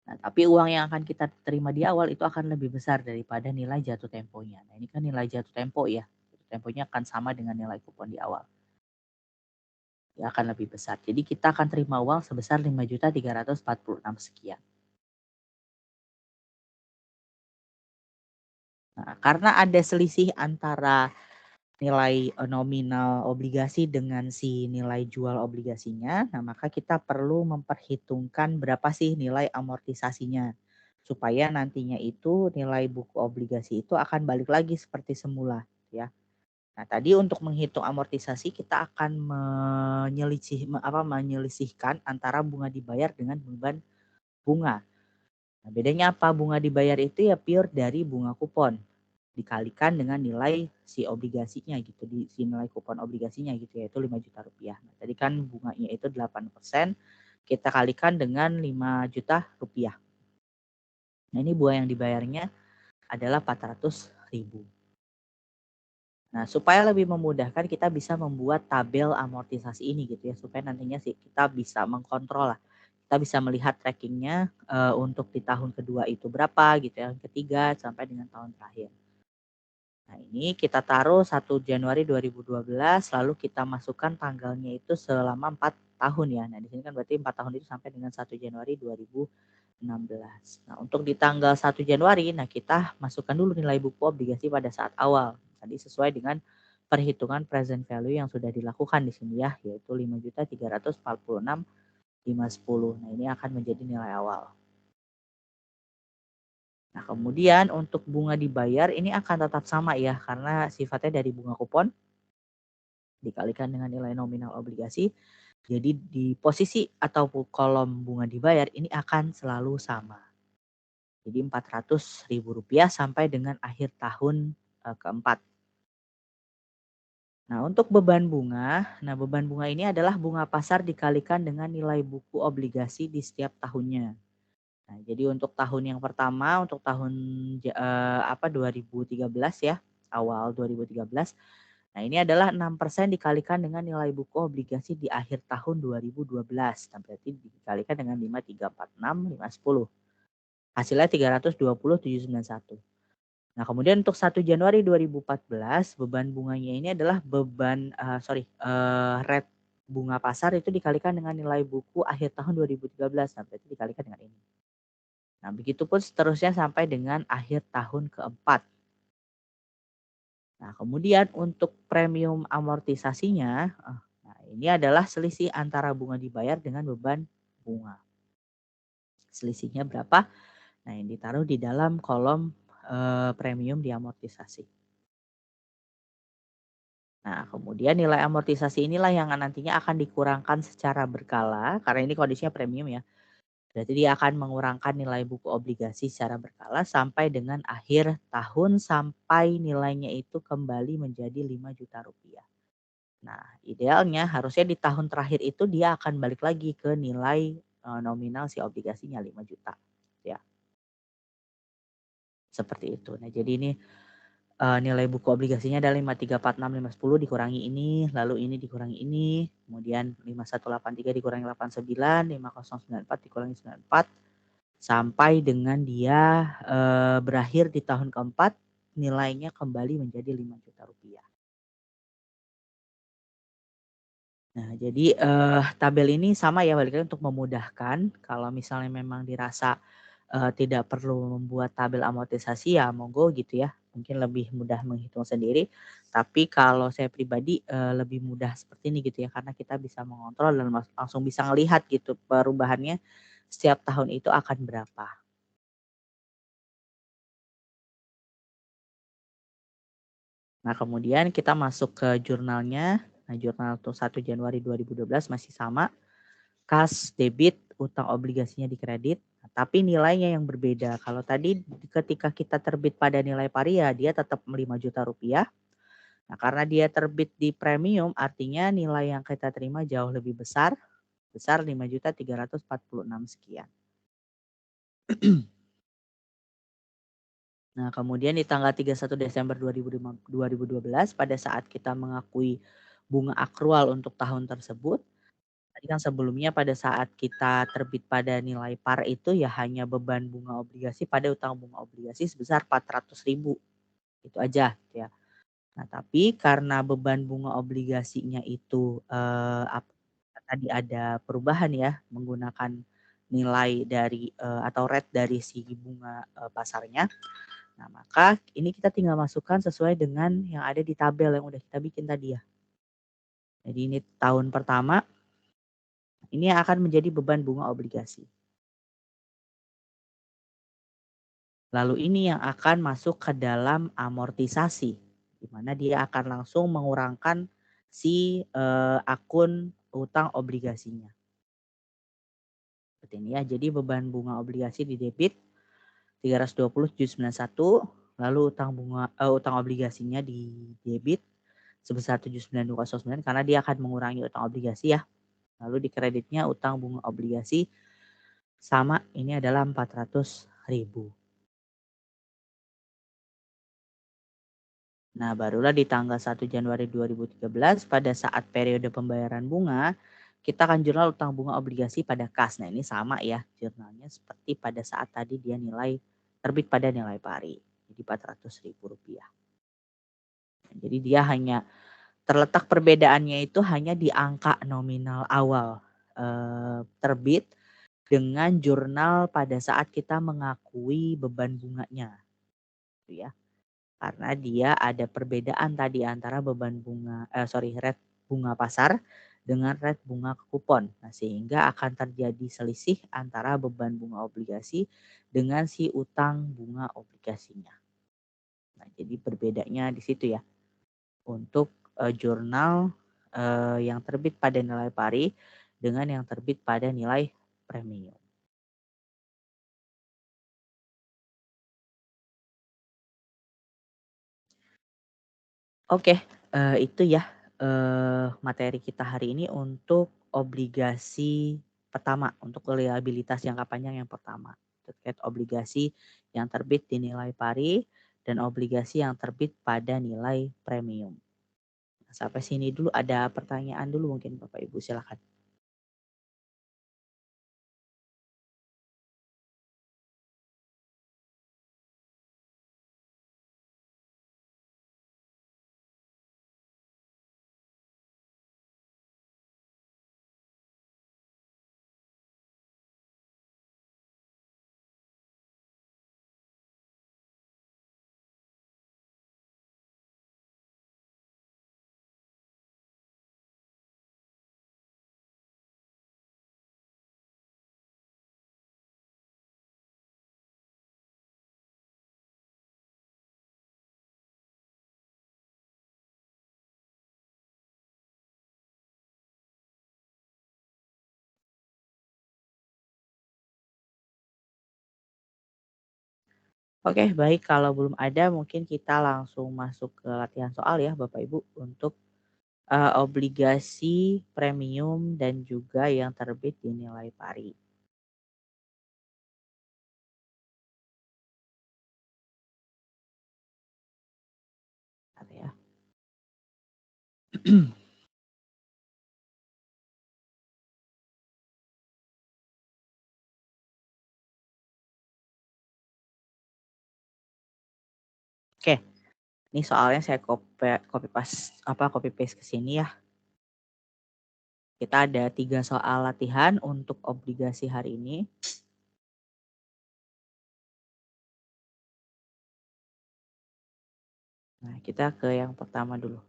[SPEAKER 1] Nah, tapi uang yang akan kita terima di awal itu akan lebih besar daripada nilai jatuh temponya. Nah, ini kan nilai jatuh tempo ya. Jatuh temponya akan sama dengan nilai kupon di awal. Ya akan lebih besar. Jadi kita akan terima uang sebesar 5.346 sekian. Nah, karena ada selisih antara nilai nominal obligasi dengan si nilai jual obligasinya, nah maka kita perlu memperhitungkan berapa sih nilai amortisasinya supaya nantinya itu nilai buku obligasi itu akan balik lagi seperti semula ya. Nah, tadi untuk menghitung amortisasi kita akan menyelisihkan antara bunga dibayar dengan beban bunga. Nah, bedanya apa? Bunga dibayar itu ya pure dari bunga kupon dikalikan dengan nilai si obligasinya gitu, di si nilai kupon obligasinya gitu yaitu 5 juta rupiah. Nah, tadi kan bunganya itu 8%, kita kalikan dengan 5 juta rupiah. Nah, ini bunga yang dibayarnya adalah 400.000. Nah, supaya lebih memudahkan kita bisa membuat tabel amortisasi ini gitu ya, supaya nantinya sih kita bisa mengkontrol lah. Kita bisa melihat trackingnya untuk di tahun kedua itu berapa gitu ya, ketiga sampai dengan tahun terakhir. Nah, ini kita taruh 1 Januari 2012 lalu kita masukkan tanggalnya itu selama 4 tahun ya. Nah, di sini kan berarti 4 tahun itu sampai dengan 1 Januari 2016. Nah, untuk di tanggal 1 Januari, nah kita masukkan dulu nilai buku obligasi pada saat awal. Tadi sesuai dengan perhitungan present value yang sudah dilakukan di sini ya, yaitu 5.346.510. Nah, ini akan menjadi nilai awal. Nah, kemudian untuk bunga dibayar ini akan tetap sama ya, karena sifatnya dari bunga kupon dikalikan dengan nilai nominal obligasi. Jadi di posisi atau kolom bunga dibayar ini akan selalu sama. Jadi Rp400.000 sampai dengan akhir tahun keempat. Nah, untuk beban bunga, beban bunga ini adalah bunga pasar dikalikan dengan nilai buku obligasi di setiap tahunnya. Nah, jadi untuk tahun yang pertama, untuk tahun 2013 ya, awal 2013. Nah, ini adalah 6% dikalikan dengan nilai buku obligasi di akhir tahun 2012. Nah, berarti dikalikan dengan 5.346.510. Hasilnya 320.791. Nah, kemudian untuk 1 Januari 2014 beban bunganya ini adalah rate bunga pasar itu dikalikan dengan nilai buku akhir tahun 2013. Nah, berarti dikalikan dengan ini. Nah, begitupun seterusnya sampai dengan akhir tahun keempat. Nah, kemudian untuk premium amortisasinya, nah ini adalah selisih antara bunga dibayar dengan beban bunga. Selisihnya berapa? Nah, yang ditaruh di dalam kolom premium diamortisasi. Nah, kemudian nilai amortisasi inilah yang nantinya akan dikurangkan secara berkala, karena ini kondisinya premium ya. Berarti dia akan mengurangkan nilai buku obligasi secara berkala sampai dengan akhir tahun sampai nilainya itu kembali menjadi 5 juta rupiah. Nah, idealnya harusnya di tahun terakhir itu dia akan balik lagi ke nilai nominal si obligasinya 5 juta. Ya, seperti itu. Nah, jadi ini nilai buku obligasinya adalah 5.346.510 dikurangi ini, lalu ini dikurangi ini, kemudian 5.183 dikurangi 89, 5.094 dikurangi 94, sampai dengan dia berakhir di tahun keempat, nilainya kembali menjadi 5 juta rupiah. Nah, jadi tabel ini sama ya balik lagi untuk memudahkan kalau misalnya memang dirasa tidak perlu membuat tabel amortisasi ya monggo gitu ya. Mungkin lebih mudah menghitung sendiri. Tapi kalau saya pribadi lebih mudah seperti ini gitu ya karena kita bisa mengontrol dan langsung bisa ngelihat gitu perubahannya setiap tahun itu akan berapa. Nah, kemudian kita masuk ke jurnalnya. Nah, jurnal untuk 1 Januari 2012 masih sama. Kas debit, utang obligasinya dikredit, tapi nilainya yang berbeda. Kalau tadi ketika kita terbit pada nilai pari ya dia tetap 5 juta rupiah. Nah, karena dia terbit di premium artinya nilai yang kita terima jauh lebih besar, 5.346 sekian. Nah, kemudian di tanggal 31 Desember 2012 pada saat kita mengakui bunga akrual untuk tahun tersebut, Tadi kan sebelumnya pada saat kita terbit pada nilai par itu ya hanya beban bunga obligasi pada utang bunga obligasi sebesar 400.000, itu aja gitu ya. Nah, tapi karena beban bunga obligasinya itu, tadi ada perubahan ya menggunakan nilai dari, atau rate dari si bunga, pasarnya. Nah, maka ini kita tinggal masukkan sesuai dengan yang ada di tabel yang udah kita bikin tadi ya. Jadi ini tahun pertama, ini akan menjadi beban bunga obligasi. Lalu ini yang akan masuk ke dalam amortisasi, di mana dia akan langsung mengurangkan si, akun utang obligasinya. Seperti ini ya, jadi beban bunga obligasi di debit 320,791, lalu utang obligasinya di debit sebesar 79,209 karena dia akan mengurangi utang obligasi ya. Lalu di kreditnya utang bunga obligasi sama, ini adalah 400.000. Nah, barulah di tanggal 1 Januari 2013 pada saat periode pembayaran bunga, kita akan jurnal utang bunga obligasi pada kas. Nah, ini sama ya jurnalnya seperti pada saat tadi dia terbit pada nilai pari. Jadi Rp400.000. Jadi dia hanya terletak perbedaannya itu hanya di angka nominal awal terbit dengan jurnal pada saat kita mengakui beban bunganya. Gitu ya. Karena dia ada perbedaan tadi antara rate bunga pasar dengan rate bunga kupon. Nah, sehingga akan terjadi selisih antara beban bunga obligasi dengan si utang bunga obligasinya. Nah, jadi berbedanya di situ ya. Untuk jurnal yang terbit pada nilai pari dengan yang terbit pada nilai premium. Oke, itu ya, materi kita hari ini untuk obligasi pertama, untuk liabilitas jangka panjang yang pertama, terkait obligasi yang terbit di nilai pari dan obligasi yang terbit pada nilai premium. Nah, sampai sini dulu, ada pertanyaan dulu mungkin Bapak Ibu, silakan. Oke, baik, kalau belum ada mungkin kita langsung masuk ke latihan soal ya Bapak Ibu untuk obligasi premium dan juga yang terbit di nilai pari. Bentar ya. Oke, ini soalnya saya copy paste ke sini ya. Kita ada 3 soal latihan untuk obligasi hari ini. Nah, kita ke yang pertama dulu.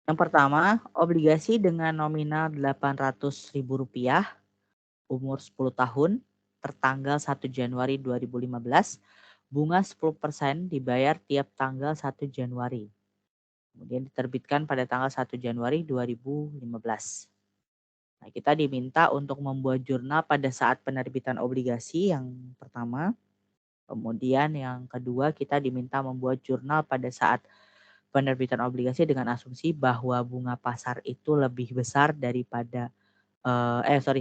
[SPEAKER 1] Yang pertama, obligasi dengan nominal Rp800.000 umur 10 tahun tertanggal 1 Januari 2015, bunga 10% dibayar tiap tanggal 1 Januari. Kemudian diterbitkan pada tanggal 1 Januari 2015. Nah, kita diminta untuk membuat jurnal pada saat penerbitan obligasi yang pertama. Kemudian yang kedua, kita diminta membuat jurnal pada saat penerbitan obligasi dengan asumsi bahwa bunga pasar itu lebih besar daripada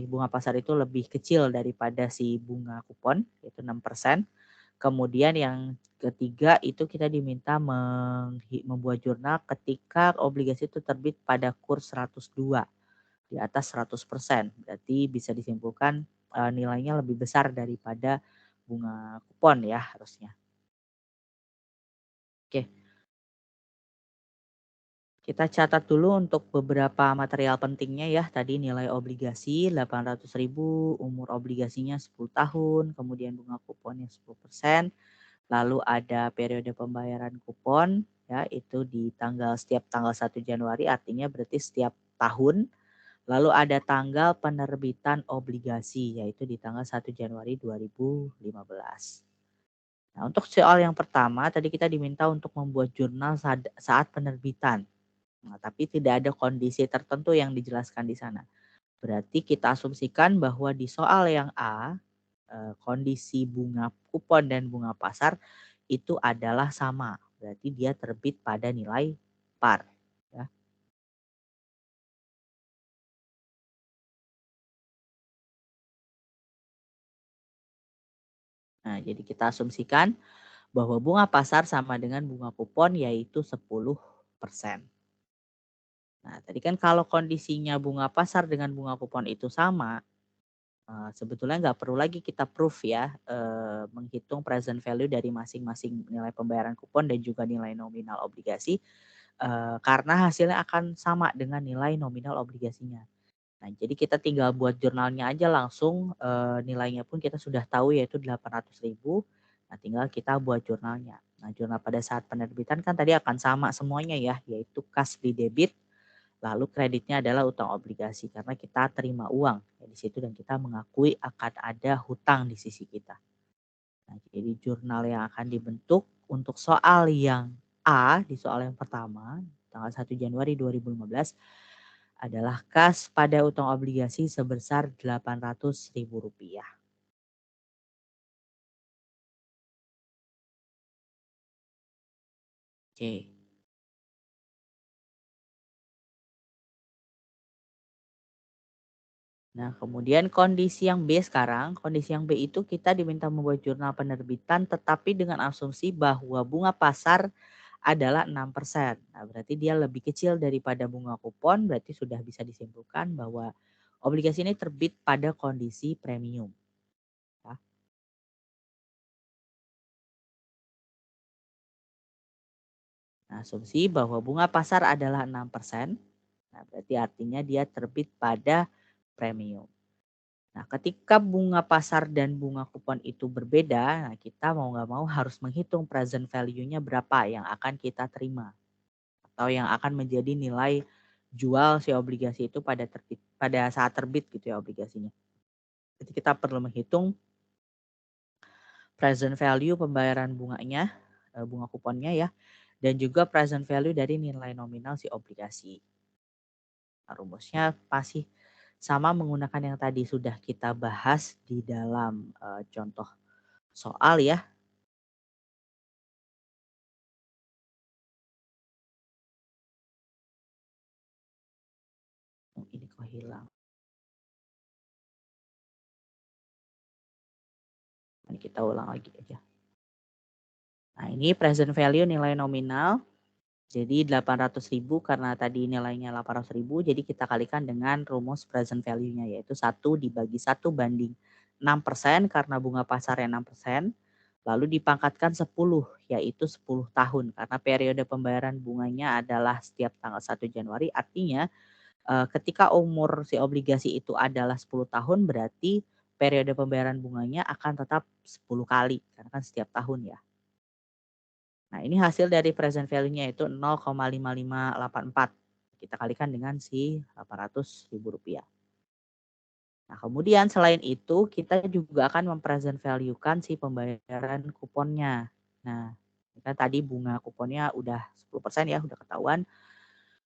[SPEAKER 1] bunga pasar itu lebih kecil daripada si bunga kupon, yaitu 6%. Kemudian yang ketiga itu kita diminta membuat jurnal ketika obligasi itu terbit pada kurs 102 di atas 100%. Berarti bisa disimpulkan nilainya lebih besar daripada bunga kupon ya harusnya. Oke, kita catat dulu untuk beberapa material pentingnya ya. Tadi nilai obligasi 800.000, umur obligasinya 10 tahun, kemudian bunga kuponnya 10%. Lalu ada periode pembayaran kupon ya itu di setiap tanggal 1 Januari artinya berarti setiap tahun. Lalu ada tanggal penerbitan obligasi yaitu di tanggal 1 Januari 2015. Nah, untuk soal yang pertama tadi kita diminta untuk membuat jurnal saat penerbitan. Nah, tapi tidak ada kondisi tertentu yang dijelaskan di sana. Berarti kita asumsikan bahwa di soal yang A, kondisi bunga kupon dan bunga pasar itu adalah sama. Berarti dia terbit pada nilai par. Ya. Nah, jadi kita asumsikan bahwa bunga pasar sama dengan bunga kupon yaitu 10%. Nah, tadi kan kalau kondisinya bunga pasar dengan bunga kupon itu sama, sebetulnya nggak perlu lagi kita proof ya, menghitung present value dari masing-masing nilai pembayaran kupon dan juga nilai nominal obligasi, karena hasilnya akan sama dengan nilai nominal obligasinya. Nah, jadi kita tinggal buat jurnalnya aja langsung, nilainya pun kita sudah tahu yaitu 800.000. Nah, tinggal kita buat jurnalnya. Nah, jurnal pada saat penerbitan kan tadi akan sama semuanya ya, yaitu kas di debit, lalu kreditnya adalah utang obligasi karena kita terima uang ya di situ dan kita mengakui akan ada hutang di sisi kita. Nah, jadi jurnal yang akan dibentuk untuk soal yang A di soal yang pertama tanggal 1 Januari 2015 adalah kas pada utang obligasi sebesar Rp800.000. Oke. Nah, kemudian kondisi yang B sekarang, kondisi yang B itu kita diminta membuat jurnal penerbitan tetapi dengan asumsi bahwa bunga pasar adalah 6%. Nah, berarti dia lebih kecil daripada bunga kupon, berarti sudah bisa disimpulkan bahwa obligasi ini terbit pada kondisi premium. Ya. Nah, asumsi bahwa bunga pasar adalah 6%. Nah, berarti artinya dia terbit pada premium. Nah, ketika bunga pasar dan bunga kupon itu berbeda, nah kita mau nggak mau harus menghitung present value-nya berapa yang akan kita terima atau yang akan menjadi nilai jual si obligasi itu pada saat terbit gitu ya obligasinya. Jadi kita perlu menghitung present value pembayaran bunganya, bunga kuponnya ya, dan juga present value dari nilai nominal si obligasi. Nah, rumusnya pasti sama menggunakan yang tadi sudah kita bahas di dalam contoh soal ya. Ini kok hilang. Ini kita ulang lagi aja. Nah, ini present value nilai nominal. Jadi 800.000 karena tadi nilainya 800.000, jadi kita kalikan dengan rumus present value-nya yaitu 1 dibagi 1 banding 6% karena bunga pasarnya 6%. Lalu dipangkatkan 10 yaitu 10 tahun karena periode pembayaran bunganya adalah setiap tanggal 1 Januari. Artinya ketika umur si obligasi itu adalah 10 tahun berarti periode pembayaran bunganya akan tetap 10 kali karena kan setiap tahun ya. Nah, ini hasil dari present value-nya itu 0,5584. Kita kalikan dengan si Rp800.000. Nah, kemudian selain itu kita juga akan mempresent value-kan si pembayaran kuponnya. Nah, kita tadi bunga kuponnya udah 10% ya, udah ketahuan.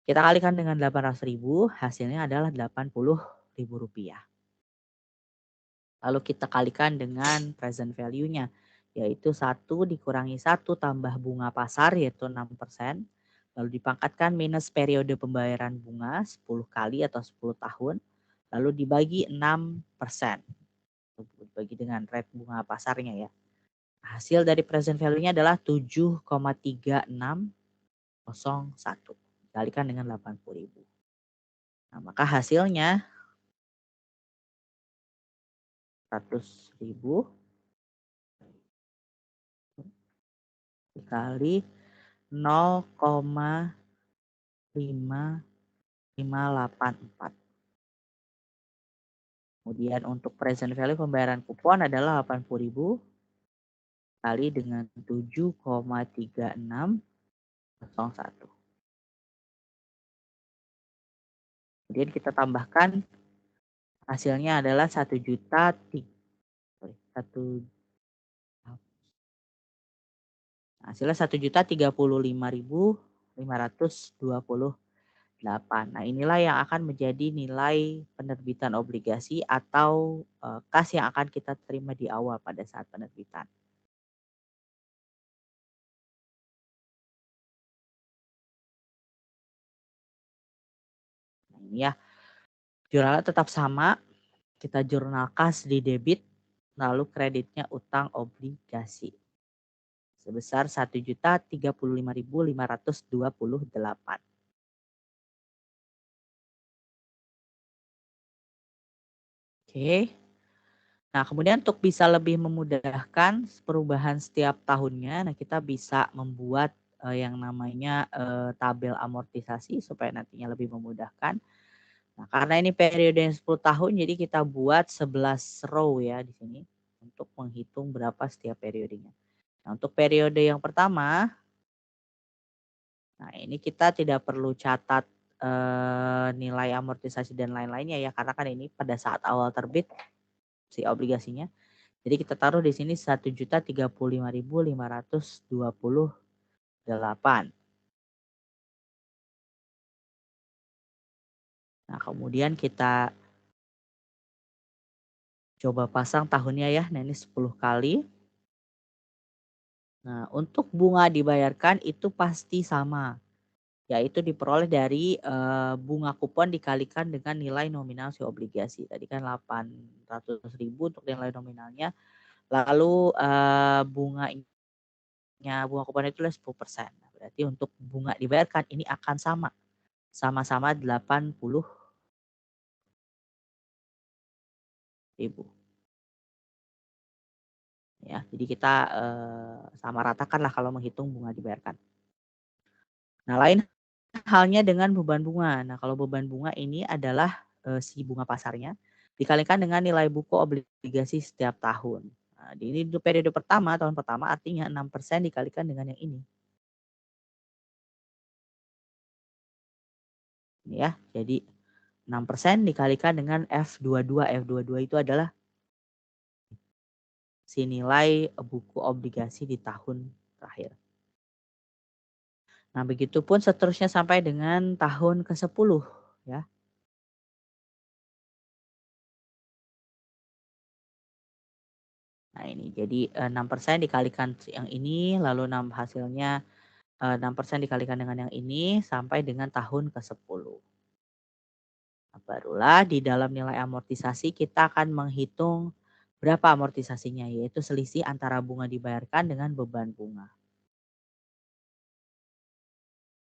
[SPEAKER 1] Kita kalikan dengan 800.000, hasilnya adalah Rp80.000. Lalu kita kalikan dengan present value-nya, yaitu 1 dikurangi 1 tambah bunga pasar yaitu 6%. Lalu dipangkatkan minus periode pembayaran bunga 10 kali atau 10 tahun. Lalu dibagi 6%. Dibagi dengan rate bunga pasarnya ya. Hasil dari present value-nya adalah 7,3601 dikalikan dengan 80.000. Nah, maka hasilnya 100.000 dikali 0,5584. Kemudian untuk present value pembayaran kupon adalah 80.000 kali dengan 7,3601. Kemudian kita tambahkan hasilnya adalah 1 juta hasilnya 1.035.528. Nah, inilah yang akan menjadi nilai penerbitan obligasi atau kas yang akan kita terima di awal pada saat penerbitan. Nah, ini ya. Jurnalnya tetap sama. Kita jurnal kas di debit, lalu kreditnya utang obligasi sebesar 1.035.528. Oke. Nah, kemudian untuk bisa lebih memudahkan perubahan setiap tahunnya, nah kita bisa membuat yang namanya tabel amortisasi supaya nantinya lebih memudahkan. Nah, karena ini periode yang 10 tahun, jadi kita buat 11 row ya di sini untuk menghitung berapa setiap periodenya. Nah, untuk periode yang pertama, nah ini kita tidak perlu catat nilai amortisasi dan lain-lainnya ya, karena kan ini pada saat awal terbit si obligasinya. Jadi kita taruh di sini 1.035.528. Nah, kemudian kita coba pasang tahunnya ya. Nah, ini 10 kali. Nah, untuk bunga dibayarkan itu pasti sama, yaitu diperoleh dari bunga kupon dikalikan dengan nilai nominal si obligasi. Tadi kan 800.000 untuk nilai nominalnya. Lalu bunga kupon itu adalah 10%. Nah, berarti untuk bunga dibayarkan ini akan sama-sama 80.000. Ya, jadi kita sama ratakan lah kalau menghitung bunga dibayarkan. Nah, lain halnya dengan beban bunga. Nah, kalau beban bunga ini adalah si bunga pasarnya dikalikan dengan nilai buku obligasi setiap tahun. Nah, ini untuk periode pertama, tahun pertama artinya 6% dikalikan dengan yang ini. Ini ya, jadi 6% dikalikan dengan F22. F22 itu adalah si nilai buku obligasi di tahun terakhir. Nah, begitupun seterusnya sampai dengan tahun ke-10 ya. Nah, ini jadi 6% dikalikan yang ini, lalu hasilnya 6% dikalikan dengan yang ini sampai dengan tahun ke-10. Nah, barulah di dalam nilai amortisasi kita akan menghitung berapa amortisasinya, yaitu selisih antara bunga dibayarkan dengan beban bunga.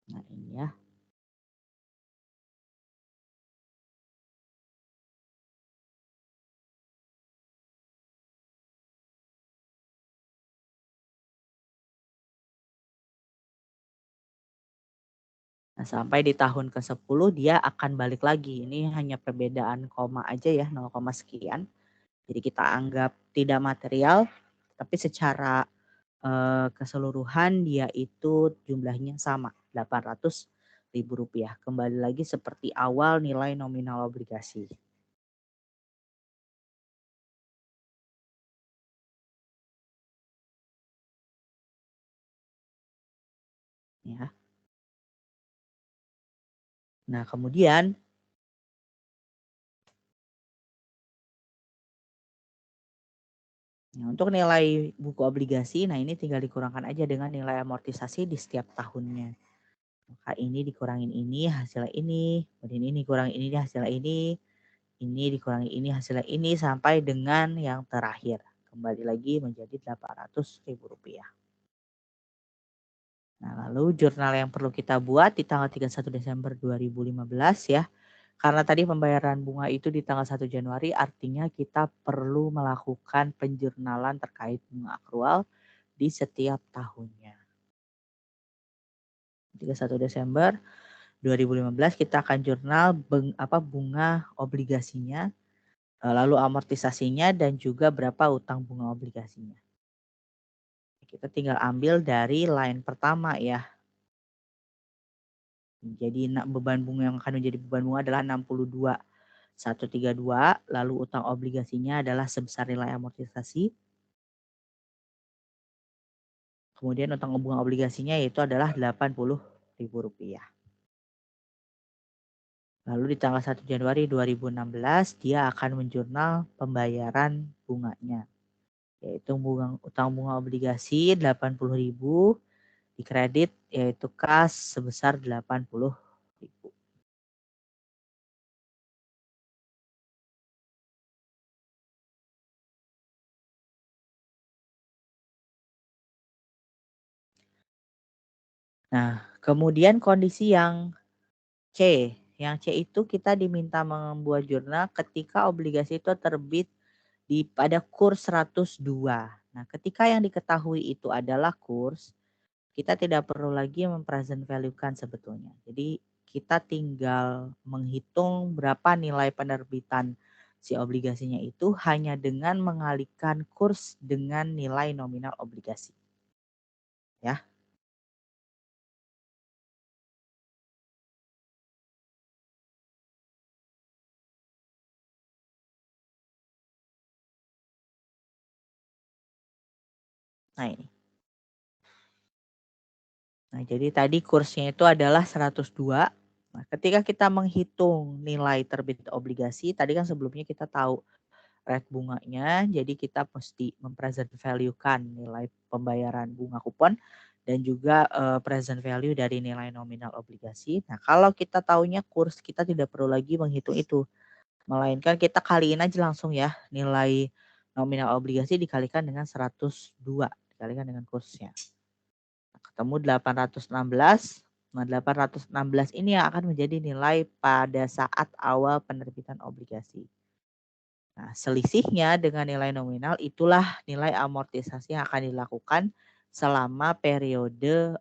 [SPEAKER 1] Nah, ini ya. Nah, sampai di tahun ke-10 dia akan balik lagi. Ini hanya perbedaan koma aja ya, 0, sekian. Jadi kita anggap tidak material, tapi secara keseluruhan dia itu jumlahnya sama, Rp800.000. Kembali lagi seperti awal nilai nominal obligasi. Ya. Nah, kemudian untuk nilai buku obligasi, nah ini tinggal dikurangkan aja dengan nilai amortisasi di setiap tahunnya. Maka ini dikurangin ini hasilnya ini, kemudian ini dikurangin ini hasilnya ini dikurangi ini hasilnya ini sampai dengan yang terakhir. kembali lagi menjadi Rp800.000. Nah, lalu jurnal yang perlu kita buat di tanggal 31 Desember 2015 ya. Karena tadi pembayaran bunga itu di tanggal 1 Januari, artinya kita perlu melakukan penjurnalan terkait bunga akrual di setiap tahunnya. 31 Desember 2015 kita akan jurnal bunga obligasinya, lalu amortisasinya dan juga berapa utang bunga obligasinya. Kita tinggal ambil dari line pertama ya. Jadi beban bunga yang akan menjadi beban bunga adalah 62.132, lalu utang obligasinya adalah sebesar nilai amortisasi. Kemudian utang bunga obligasinya yaitu adalah Rp80.000. Lalu di tanggal 1 Januari 2016 dia akan menjurnal pembayaran bunganya. Yaitu utang bunga obligasi 80.000, di kredit yaitu kas sebesar 80.000. Nah, kemudian kondisi yang C. Yang C itu kita diminta membuat jurnal ketika obligasi itu terbit pada kurs 102. Nah, ketika yang diketahui itu adalah kurs, kita tidak perlu lagi mempresent value-kan sebetulnya. Jadi kita tinggal menghitung berapa nilai penerbitan si obligasinya itu hanya dengan mengalihkan kurs dengan nilai nominal obligasi. Ya. Nah, ini. Nah, jadi tadi kursnya itu adalah 102. Nah, ketika kita menghitung nilai terbit obligasi, tadi kan sebelumnya kita tahu rate bunganya, jadi kita mesti mempresent value-kan nilai pembayaran bunga kupon dan juga present value dari nilai nominal obligasi. Nah, kalau kita tahunya kurs, kita tidak perlu lagi menghitung itu. Melainkan kita kaliin aja langsung ya, nilai nominal obligasi dikalikan dengan 102, dikalikan dengan kursnya. Ketemu 816. Nah, 816 ini yang akan menjadi nilai pada saat awal penerbitan obligasi. Nah, selisihnya dengan nilai nominal itulah nilai amortisasi yang akan dilakukan selama periode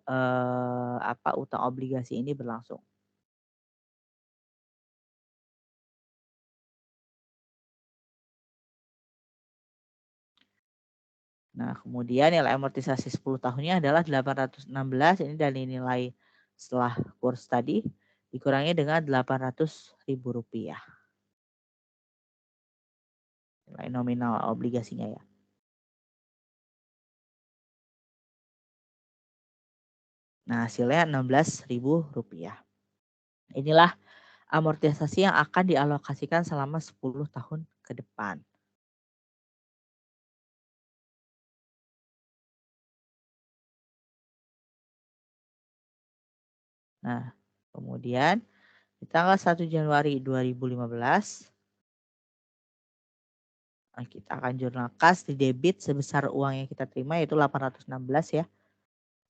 [SPEAKER 1] utang obligasi ini berlangsung. Nah, kemudian nilai amortisasi 10 tahunnya adalah 816, ini dari nilai setelah kurs tadi dikurangi dengan Rp800.000. Nilai nominal obligasinya ya. Nah, hasilnya Rp16.000. Inilah amortisasi yang akan dialokasikan selama 10 tahun ke depan. Nah, kemudian di tanggal 1 Januari 2015 kita akan jurnal kas di debit sebesar uang yang kita terima yaitu 816 ya.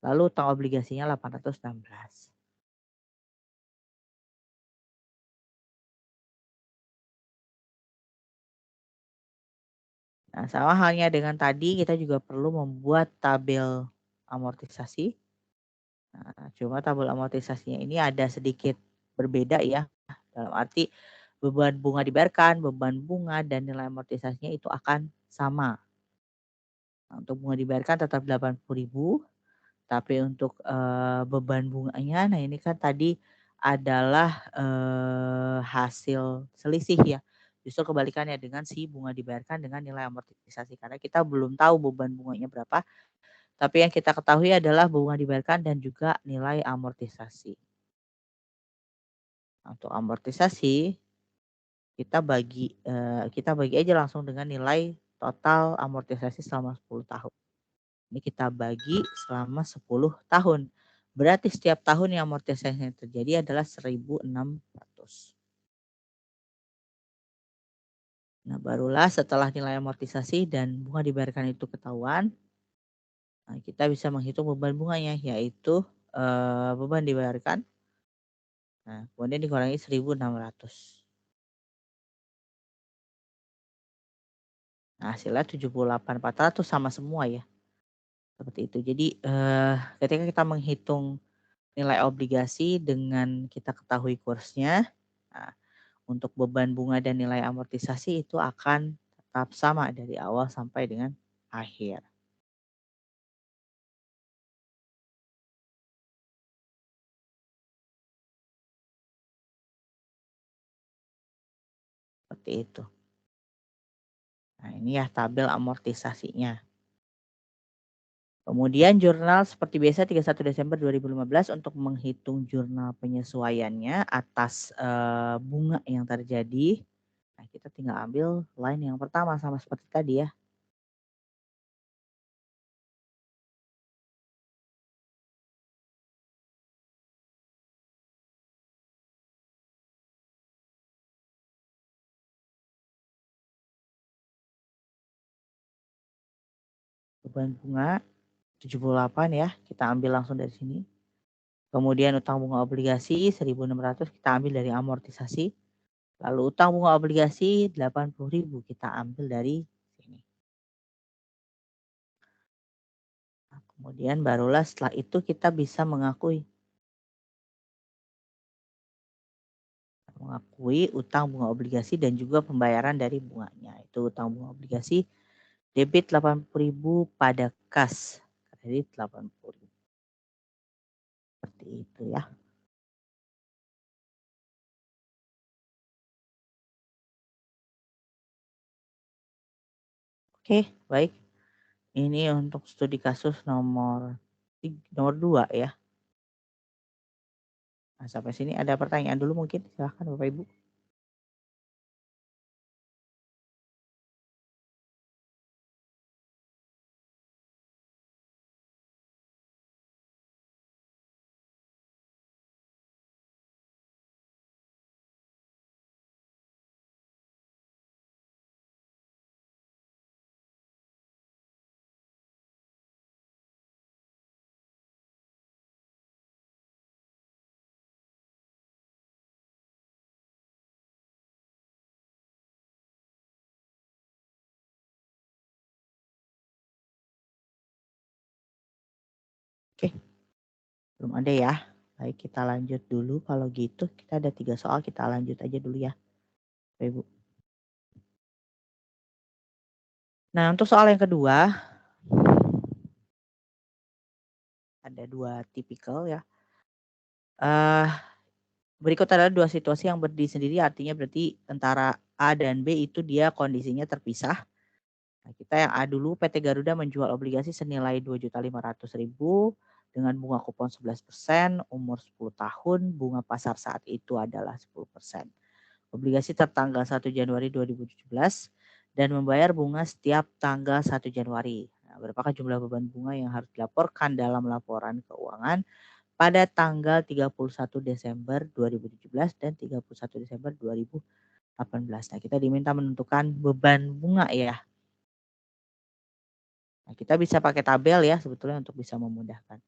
[SPEAKER 1] Lalu utang obligasinya 816. Nah, sama halnya dengan tadi kita juga perlu membuat tabel amortisasi. Nah, cuma tabel amortisasinya ini ada sedikit berbeda ya. Dalam arti beban bunga dibayarkan, beban bunga dan nilai amortisasinya itu akan sama. Nah, untuk bunga dibayarkan tetap 80.000, tapi untuk beban bunganya, nah ini kan tadi adalah hasil selisih ya. Justru kebalikannya dengan si bunga dibayarkan dengan nilai amortisasi. Karena kita belum tahu beban bunganya berapa, tapi yang kita ketahui adalah bunga dibayarkan dan juga nilai amortisasi. Nah, untuk amortisasi kita bagi aja langsung dengan nilai total amortisasi selama 10 tahun. Ini kita bagi selama 10 tahun. Berarti setiap tahun yang amortisasi yang terjadi adalah 1.600. Nah, barulah setelah nilai amortisasi dan bunga dibayarkan itu ketahuan, nah kita bisa menghitung beban bunganya, yaitu beban dibayarkan, nah kemudian dikurangi 1.600. Nah, hasilnya 78.400 sama semua ya. Seperti itu. Jadi ketika kita menghitung nilai obligasi dengan kita ketahui kursnya, nah, untuk beban bunga dan nilai amortisasi itu akan tetap sama dari awal sampai dengan akhir. Seperti itu. Nah, ini ya tabel amortisasinya. Kemudian jurnal seperti biasa 31 Desember 2015 untuk menghitung jurnal penyesuaiannya atas bunga yang terjadi. Nah, kita tinggal ambil line yang pertama sama seperti tadi ya. Beban bunga 78 ya, kita ambil langsung dari sini. Kemudian utang bunga obligasi 1.600 kita ambil dari amortisasi. Lalu utang bunga obligasi 80.000 kita ambil dari sini. Nah, kemudian barulah setelah itu kita bisa mengakui utang bunga obligasi dan juga pembayaran dari bunganya. Itu utang bunga obligasi debit 80.000 pada kas kredit 80.000. Seperti itu ya. Oke, baik. Ini untuk studi kasus nomor 2 ya. Nah, sampai sini ada pertanyaan dulu mungkin? Silahkan Bapak Ibu. Oke, belum ada ya. Baik, kita lanjut dulu. Kalau gitu kita ada 3 soal, kita lanjut aja dulu ya, Bapak Ibu. Nah, untuk soal yang kedua, ada 2 tipikal ya. Berikut adalah 2 situasi yang berdiri sendiri, artinya berarti antara A dan B itu dia kondisinya terpisah. Nah, kita yang A dulu, PT Garuda menjual obligasi senilai 2.500.000 dengan bunga kupon 11%, umur 10 tahun, bunga pasar saat itu adalah 10%. Obligasi tertanggal 1 Januari 2017 dan membayar bunga setiap tanggal 1 Januari. Nah, berapakah jumlah beban bunga yang harus dilaporkan dalam laporan keuangan pada tanggal 31 Desember 2017 dan 31 Desember 2018. Nah, kita diminta menentukan beban bunga ya. Nah, kita bisa pakai tabel ya sebetulnya untuk bisa memudahkan.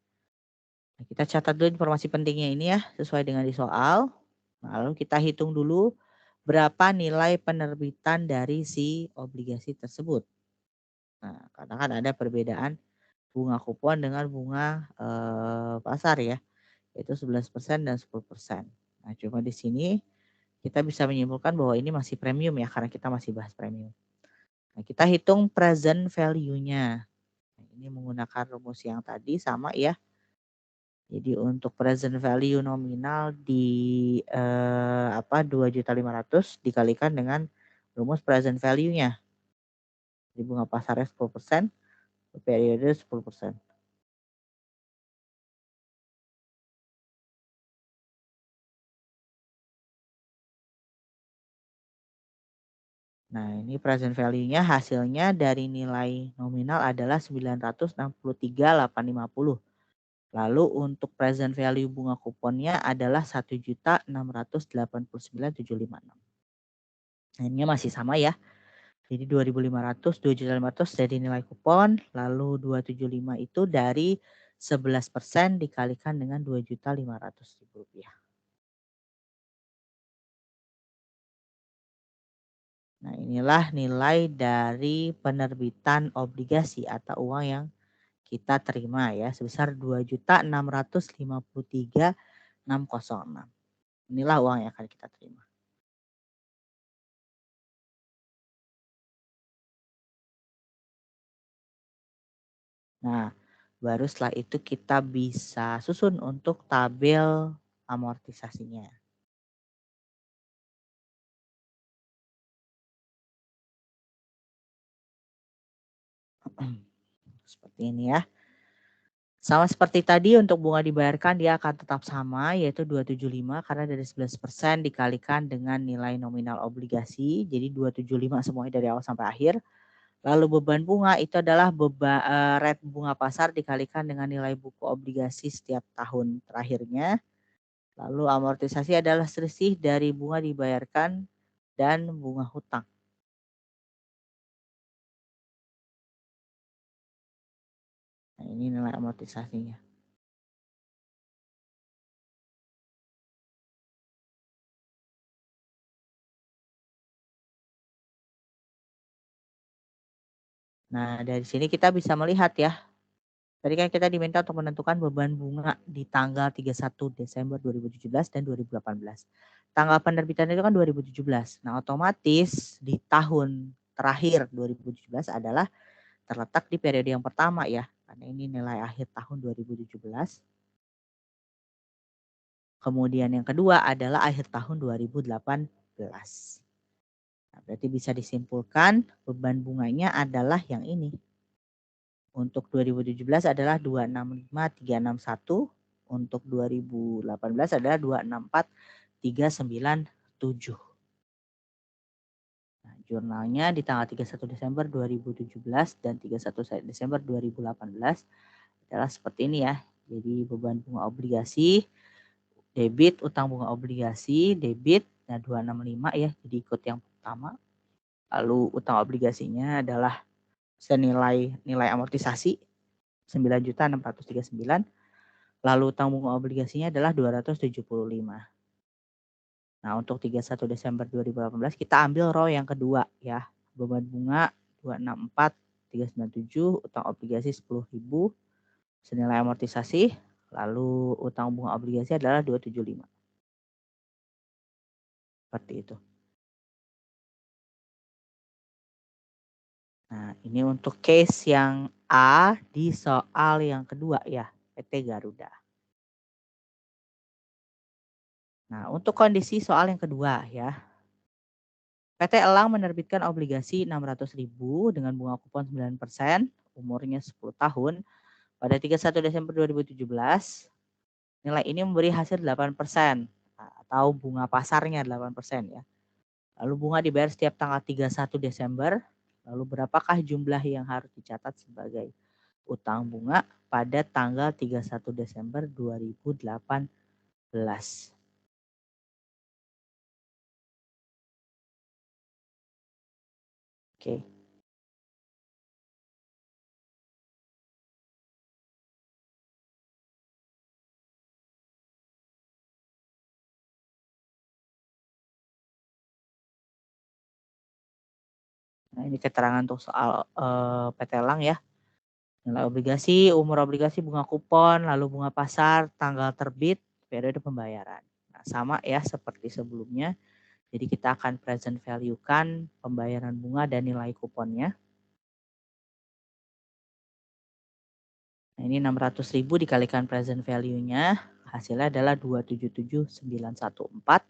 [SPEAKER 1] Nah, kita catat dulu informasi pentingnya ini ya sesuai dengan di soal. Nah, lalu kita hitung dulu berapa nilai penerbitan dari si obligasi tersebut. Nah, karena kan ada perbedaan bunga kupon dengan bunga pasar ya, yaitu 11% dan 10%. Nah, cuma di sini kita bisa menyimpulkan bahwa ini masih premium ya karena kita masih bahas premium. Nah, kita hitung present value-nya. Nah, ini menggunakan rumus yang tadi sama ya. Jadi untuk present value nominal di 2.500.000 dikalikan dengan rumus present value-nya. Di bunga pasarnya 10%, periode 10%. Nah, ini present value-nya hasilnya dari nilai nominal adalah 963.850. Lalu untuk present value bunga kuponnya adalah 1.689.756. Nah, ini masih sama ya. Jadi 2.500, 2.500.000 dari nilai kupon, lalu 275 itu dari 11% dikalikan dengan 2.500.000 rupiah. Nah, inilah nilai dari penerbitan obligasi atau uang yang kita terima ya sebesar 2.653.606. Inilah uang yang akan kita terima. Nah, baru setelah itu kita bisa susun untuk tabel amortisasinya. Seperti ini ya. Sama seperti tadi untuk bunga dibayarkan dia akan tetap sama yaitu 275 karena dari 11% dikalikan dengan nilai nominal obligasi. Jadi 275 semuanya dari awal sampai akhir. Lalu beban bunga itu adalah rate bunga pasar dikalikan dengan nilai buku obligasi setiap tahun terakhirnya. Lalu amortisasi adalah selisih dari bunga dibayarkan dan bunga hutang. Nah, ini nilai amortisasinya. Nah, dari sini kita bisa melihat ya. Tadi kan kita diminta untuk menentukan beban bunga di tanggal 31 Desember 2017 dan 2018. Tanggal penerbitan itu kan 2017. Nah, otomatis di tahun terakhir 2017 adalah terletak di periode yang pertama ya. Karena ini nilai akhir tahun 2017. Kemudian yang kedua adalah akhir tahun 2018. Nah, berarti bisa disimpulkan beban bunganya adalah yang ini. Untuk 2017 adalah 265.361, untuk 2018 adalah 264.397. Nah, jurnalnya di tanggal 31 Desember 2017 dan 31 Desember 2018 adalah seperti ini ya. Jadi beban bunga obligasi, debit utang bunga obligasi, debit, nah 265 ya, jadi ikut yang pertama. Lalu utang obligasinya adalah senilai nilai amortisasi 9.639. Lalu utang bunga obligasinya adalah 275. Nah, untuk 31 Desember 2018 kita ambil row yang kedua ya. Beban bunga 264.397, utang obligasi 10.000, senilai amortisasi, lalu utang bunga obligasi adalah 275. Seperti itu. Nah, ini untuk case yang A di soal yang kedua ya, PT Garuda. Nah, untuk kondisi soal yang kedua ya. PT Elang menerbitkan obligasi 600.000 dengan bunga kupon 9%, umurnya 10 tahun, pada 31 Desember 2017. Nilai ini memberi hasil 8% atau bunga pasarnya 8% ya. Lalu bunga dibayar setiap tanggal 31 Desember. Lalu berapakah jumlah yang harus dicatat sebagai utang bunga pada tanggal 31 Desember 2018? Oke. Nah, ini keterangan untuk soal PT Elang ya. Nilai obligasi, umur obligasi, bunga kupon, lalu bunga pasar, tanggal terbit, periode pembayaran. Nah, sama ya seperti sebelumnya. Jadi kita akan present value-kan pembayaran bunga dan nilai kuponnya. Nah, ini 600.000 dikalikan present value-nya, hasilnya adalah 277.914.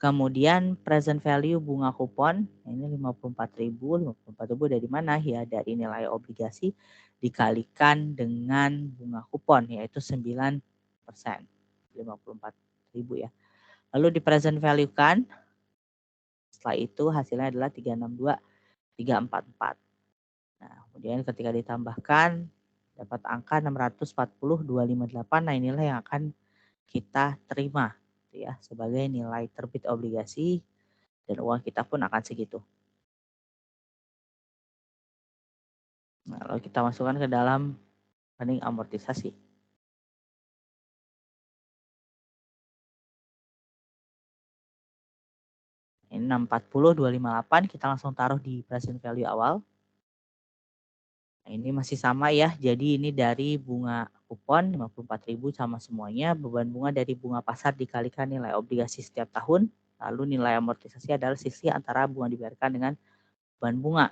[SPEAKER 1] Kemudian present value bunga kupon, ini 54.000. 54.000 dari mana? Ya dari nilai obligasi dikalikan dengan bunga kupon yaitu 9%. 54.000 ya. Lalu di present value kan, setelah itu hasilnya adalah 362.344. Nah, kemudian ketika ditambahkan dapat angka 640.258. Nah, inilah yang akan kita terima ya sebagai nilai terbit obligasi dan uang kita pun akan segitu. lalu kita masukkan ke dalam rekening amortisasi. Ini 640.258 kita langsung taruh di present value awal. Nah, ini masih sama ya. Jadi ini dari bunga kupon 54.000 sama semuanya. Beban bunga dari bunga pasar dikalikan nilai obligasi setiap tahun. Lalu nilai amortisasi adalah sisi antara bunga dibayarkan dengan beban bunga.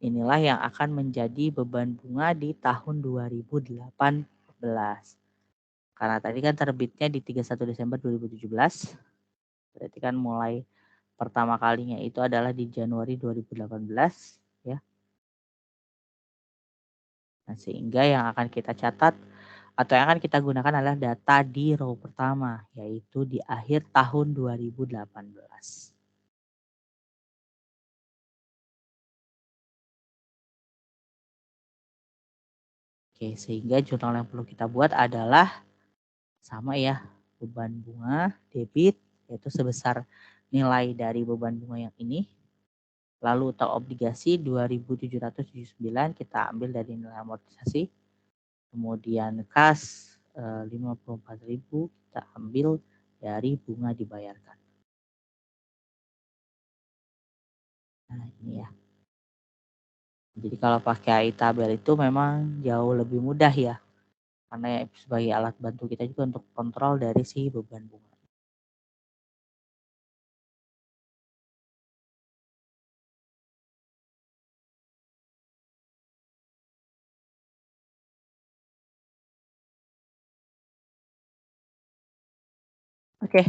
[SPEAKER 1] Inilah yang akan menjadi beban bunga di tahun 2018. Karena tadi kan terbitnya di 31 Desember 2017. Berarti kan mulai pertama kalinya itu adalah di Januari 2018 ya. Nah, sehingga yang akan kita catat atau yang akan kita gunakan adalah data di row pertama, yaitu di akhir tahun 2018. Oke, sehingga jurnal yang perlu kita buat adalah sama ya, beban bunga debit yaitu sebesar nilai dari beban bunga yang ini. Lalu utang obligasi 2.779 kita ambil dari nilai amortisasi. Kemudian kas 54.000 kita ambil dari bunga dibayarkan. Nah, ini ya. Jadi kalau pakai tabel itu memang jauh lebih mudah ya. Karena sebagai alat bantu kita juga untuk kontrol dari si beban bunga. Oke.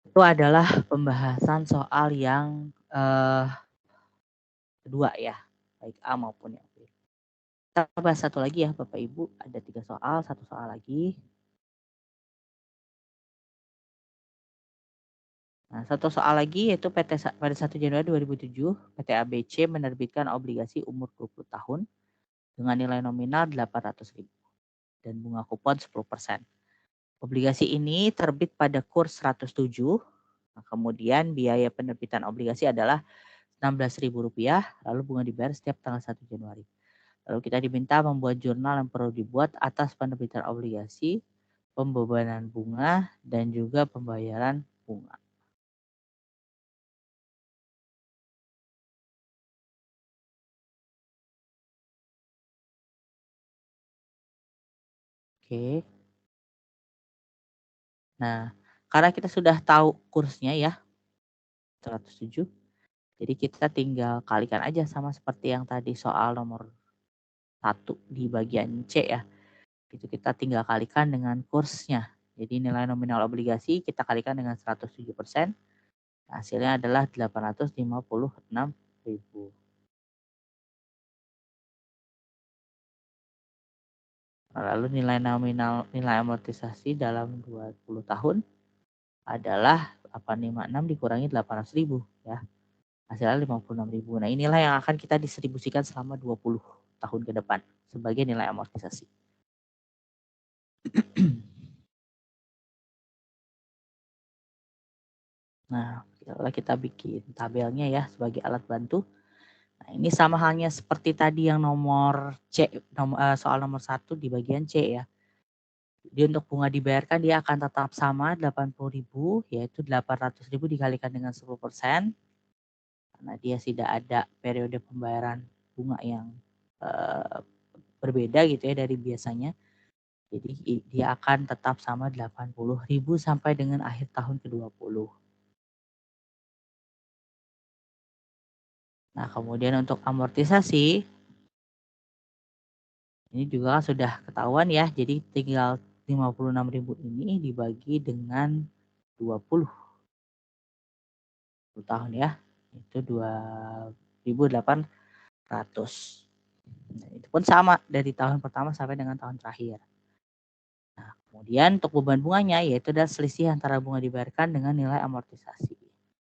[SPEAKER 1] Itu adalah pembahasan soal yang kedua ya. Baik A maupun yang B. Kita bahas satu lagi ya Bapak Ibu. Ada 3 soal, satu soal lagi. Nah, satu soal lagi yaitu pada 1 Januari 2007, PT ABC menerbitkan obligasi umur 20 tahun dengan nilai nominal 800.000 dan bunga kupon 10%. Obligasi ini terbit pada kurs 107. Nah, kemudian biaya penerbitan obligasi adalah Rp16.000, lalu bunga dibayar setiap tanggal 1 Januari. Lalu kita diminta membuat jurnal yang perlu dibuat atas penerbitan obligasi, pembebanan bunga, dan juga pembayaran bunga. Oke. Nah, karena kita sudah tahu kursnya ya, 107. Jadi kita tinggal kalikan aja sama seperti yang tadi soal nomor 1 di bagian C ya. Itu kita tinggal kalikan dengan kursnya. Jadi nilai nominal obligasi kita kalikan dengan 107%. Hasilnya adalah 856.000. Lalu nilai nominal nilai amortisasi dalam 20 tahun adalah 856 dikurangi 800.000 ya. Hasilnya 56.000. Nah, inilah yang akan kita distribusikan selama 20 tahun ke depan sebagai nilai amortisasi. Nah, kita bikin tabelnya ya sebagai alat bantu. Nah, ini sama halnya seperti tadi yang nomor C, soal nomor 1 di bagian C ya. Jadi untuk bunga dibayarkan dia akan tetap sama 80.000, yaitu 800.000 dikalikan dengan 10%. Karena dia tidak ada periode pembayaran bunga yang berbeda gitu ya dari biasanya. Jadi dia akan tetap sama 80.000 sampai dengan akhir tahun ke-20. Nah, kemudian untuk amortisasi ini juga sudah ketahuan ya. Jadi tinggal 56.000 ini dibagi dengan 20 tahun ya. Itu 2.800. Nah, itu pun sama dari tahun pertama sampai dengan tahun terakhir. Nah, kemudian untuk beban bunganya yaitu adalah selisih antara bunga dibayarkan dengan nilai amortisasi.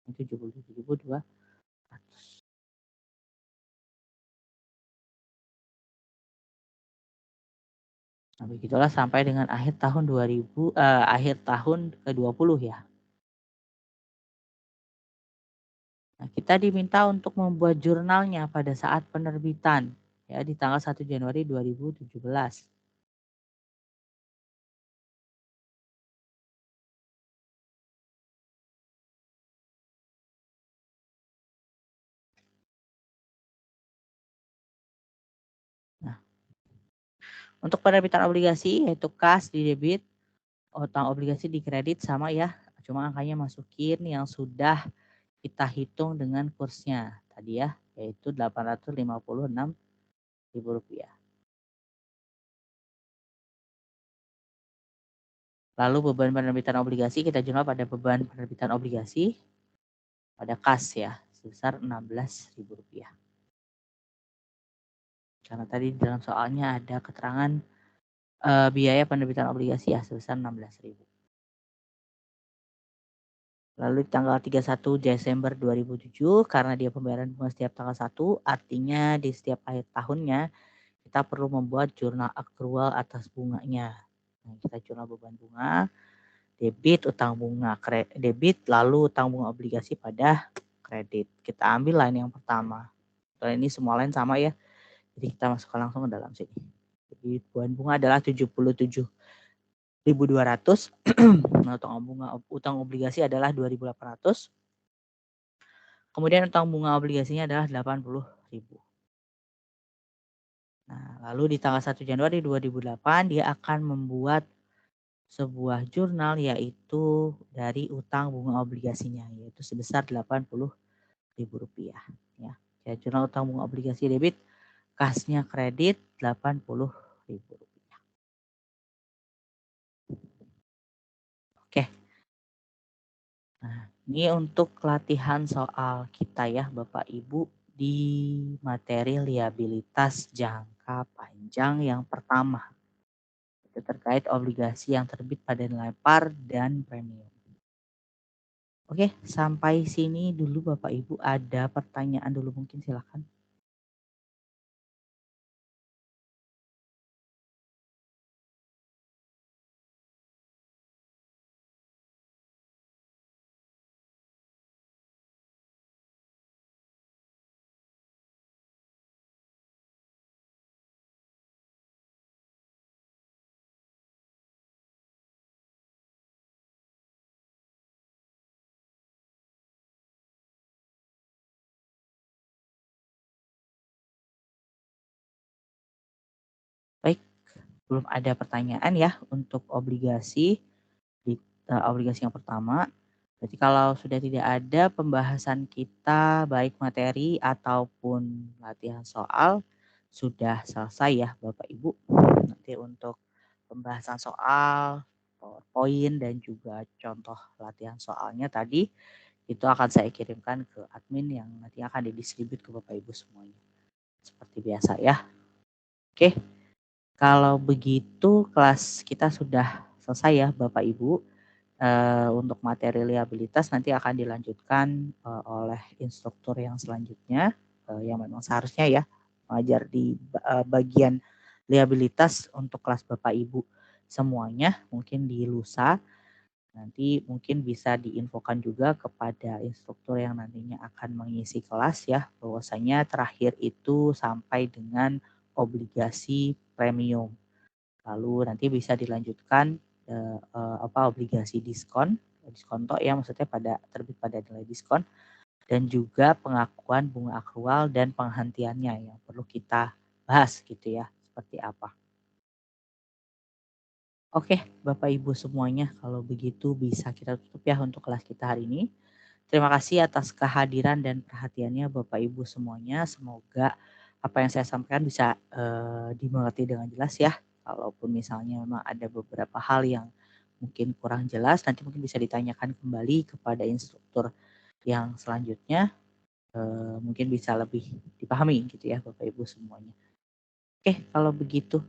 [SPEAKER 1] Itu 77.200. Nah, begitulah sampai dengan akhir tahun 2000 akhir tahun ke-20 ya. Nah, kita diminta untuk membuat jurnalnya pada saat penerbitan ya di tanggal 1 Januari 2017. Nah, untuk penerbitan obligasi yaitu kas di debit, utang obligasi di kredit sama ya. Cuma angkanya masukin yang sudah kita hitung dengan kursnya tadi ya, yaitu Rp856.000. Lalu beban penerbitan obligasi kita jurnal pada beban penerbitan obligasi pada kas ya, sebesar Rp16.000. Karena tadi di dalam soalnya ada keterangan biaya penerbitan obligasi ya sebesar 16.000. Lalu tanggal 31 Desember 2007 karena dia pembayaran bunga setiap tanggal 1, artinya di setiap akhir tahunnya kita perlu membuat jurnal akrual atas bunganya. Nah, kita jurnal beban bunga, debit, utang bunga, debit, lalu utang bunga obligasi pada kredit. Kita ambil line yang pertama. Kalau ini semua line sama ya. Jadi kita masukkan langsung ke dalam sini. Jadi beban bunga adalah 77.200. Nah, utang obligasi adalah 2.800. Kemudian utang bunga obligasinya adalah 80.000. Nah, lalu di tanggal 1 Januari 2008 dia akan membuat sebuah jurnal yaitu dari utang bunga obligasinya yaitu sebesar Rp80.000 ya. Ya, jurnal utang bunga obligasi debit, kasnya kredit Rp80.000. Oke. Nah, ini untuk latihan soal kita ya Bapak Ibu di materi liabilitas jangka panjang yang pertama. Itu terkait obligasi yang terbit pada nilai par dan premium. Oke, sampai sini dulu Bapak Ibu. Ada pertanyaan dulu mungkin silakan. Baik, belum ada pertanyaan ya untuk obligasi obligasi yang pertama. Berarti kalau sudah tidak ada pembahasan kita baik materi ataupun latihan soal sudah selesai ya Bapak Ibu. Nanti untuk pembahasan soal, PowerPoint dan juga contoh latihan soalnya tadi itu akan saya kirimkan ke admin yang nanti akan didistribute ke Bapak Ibu semuanya. Seperti biasa ya. Oke. Kalau begitu kelas kita sudah selesai ya Bapak Ibu. Untuk materi liabilitas nanti akan dilanjutkan oleh instruktur yang selanjutnya yang memang seharusnya ya mengajar di bagian liabilitas untuk kelas Bapak Ibu semuanya mungkin di lusa. Nanti mungkin bisa diinfokan juga kepada instruktur yang nantinya akan mengisi kelas ya bahwasanya terakhir itu sampai dengan obligasi premium. Lalu nanti bisa dilanjutkan obligasi diskonto ya maksudnya terbit pada nilai diskon dan juga pengakuan bunga akrual dan penghentiannya yang perlu kita bahas gitu ya seperti apa. Oke, Bapak Ibu semuanya kalau begitu bisa kita tutup ya untuk kelas kita hari ini. Terima kasih atas kehadiran dan perhatiannya Bapak Ibu semuanya. Semoga apa yang saya sampaikan bisa dimengerti dengan jelas ya. Kalaupun misalnya memang ada beberapa hal yang mungkin kurang jelas, nanti mungkin bisa ditanyakan kembali kepada instruktur yang selanjutnya. Mungkin bisa lebih dipahami gitu ya Bapak Ibu semuanya. Oke, kalau begitu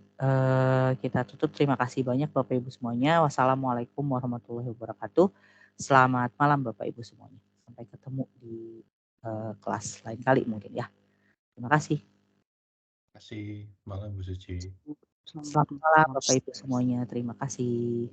[SPEAKER 1] kita tutup. Terima kasih banyak Bapak Ibu semuanya. Wassalamualaikum warahmatullahi wabarakatuh. Selamat malam Bapak Ibu semuanya. Sampai ketemu di kelas lain kali mungkin ya. Terima kasih.
[SPEAKER 2] Terima kasih. Malam Bu Suci.
[SPEAKER 1] Selamat malam Bapak Ibu semuanya. Terima kasih.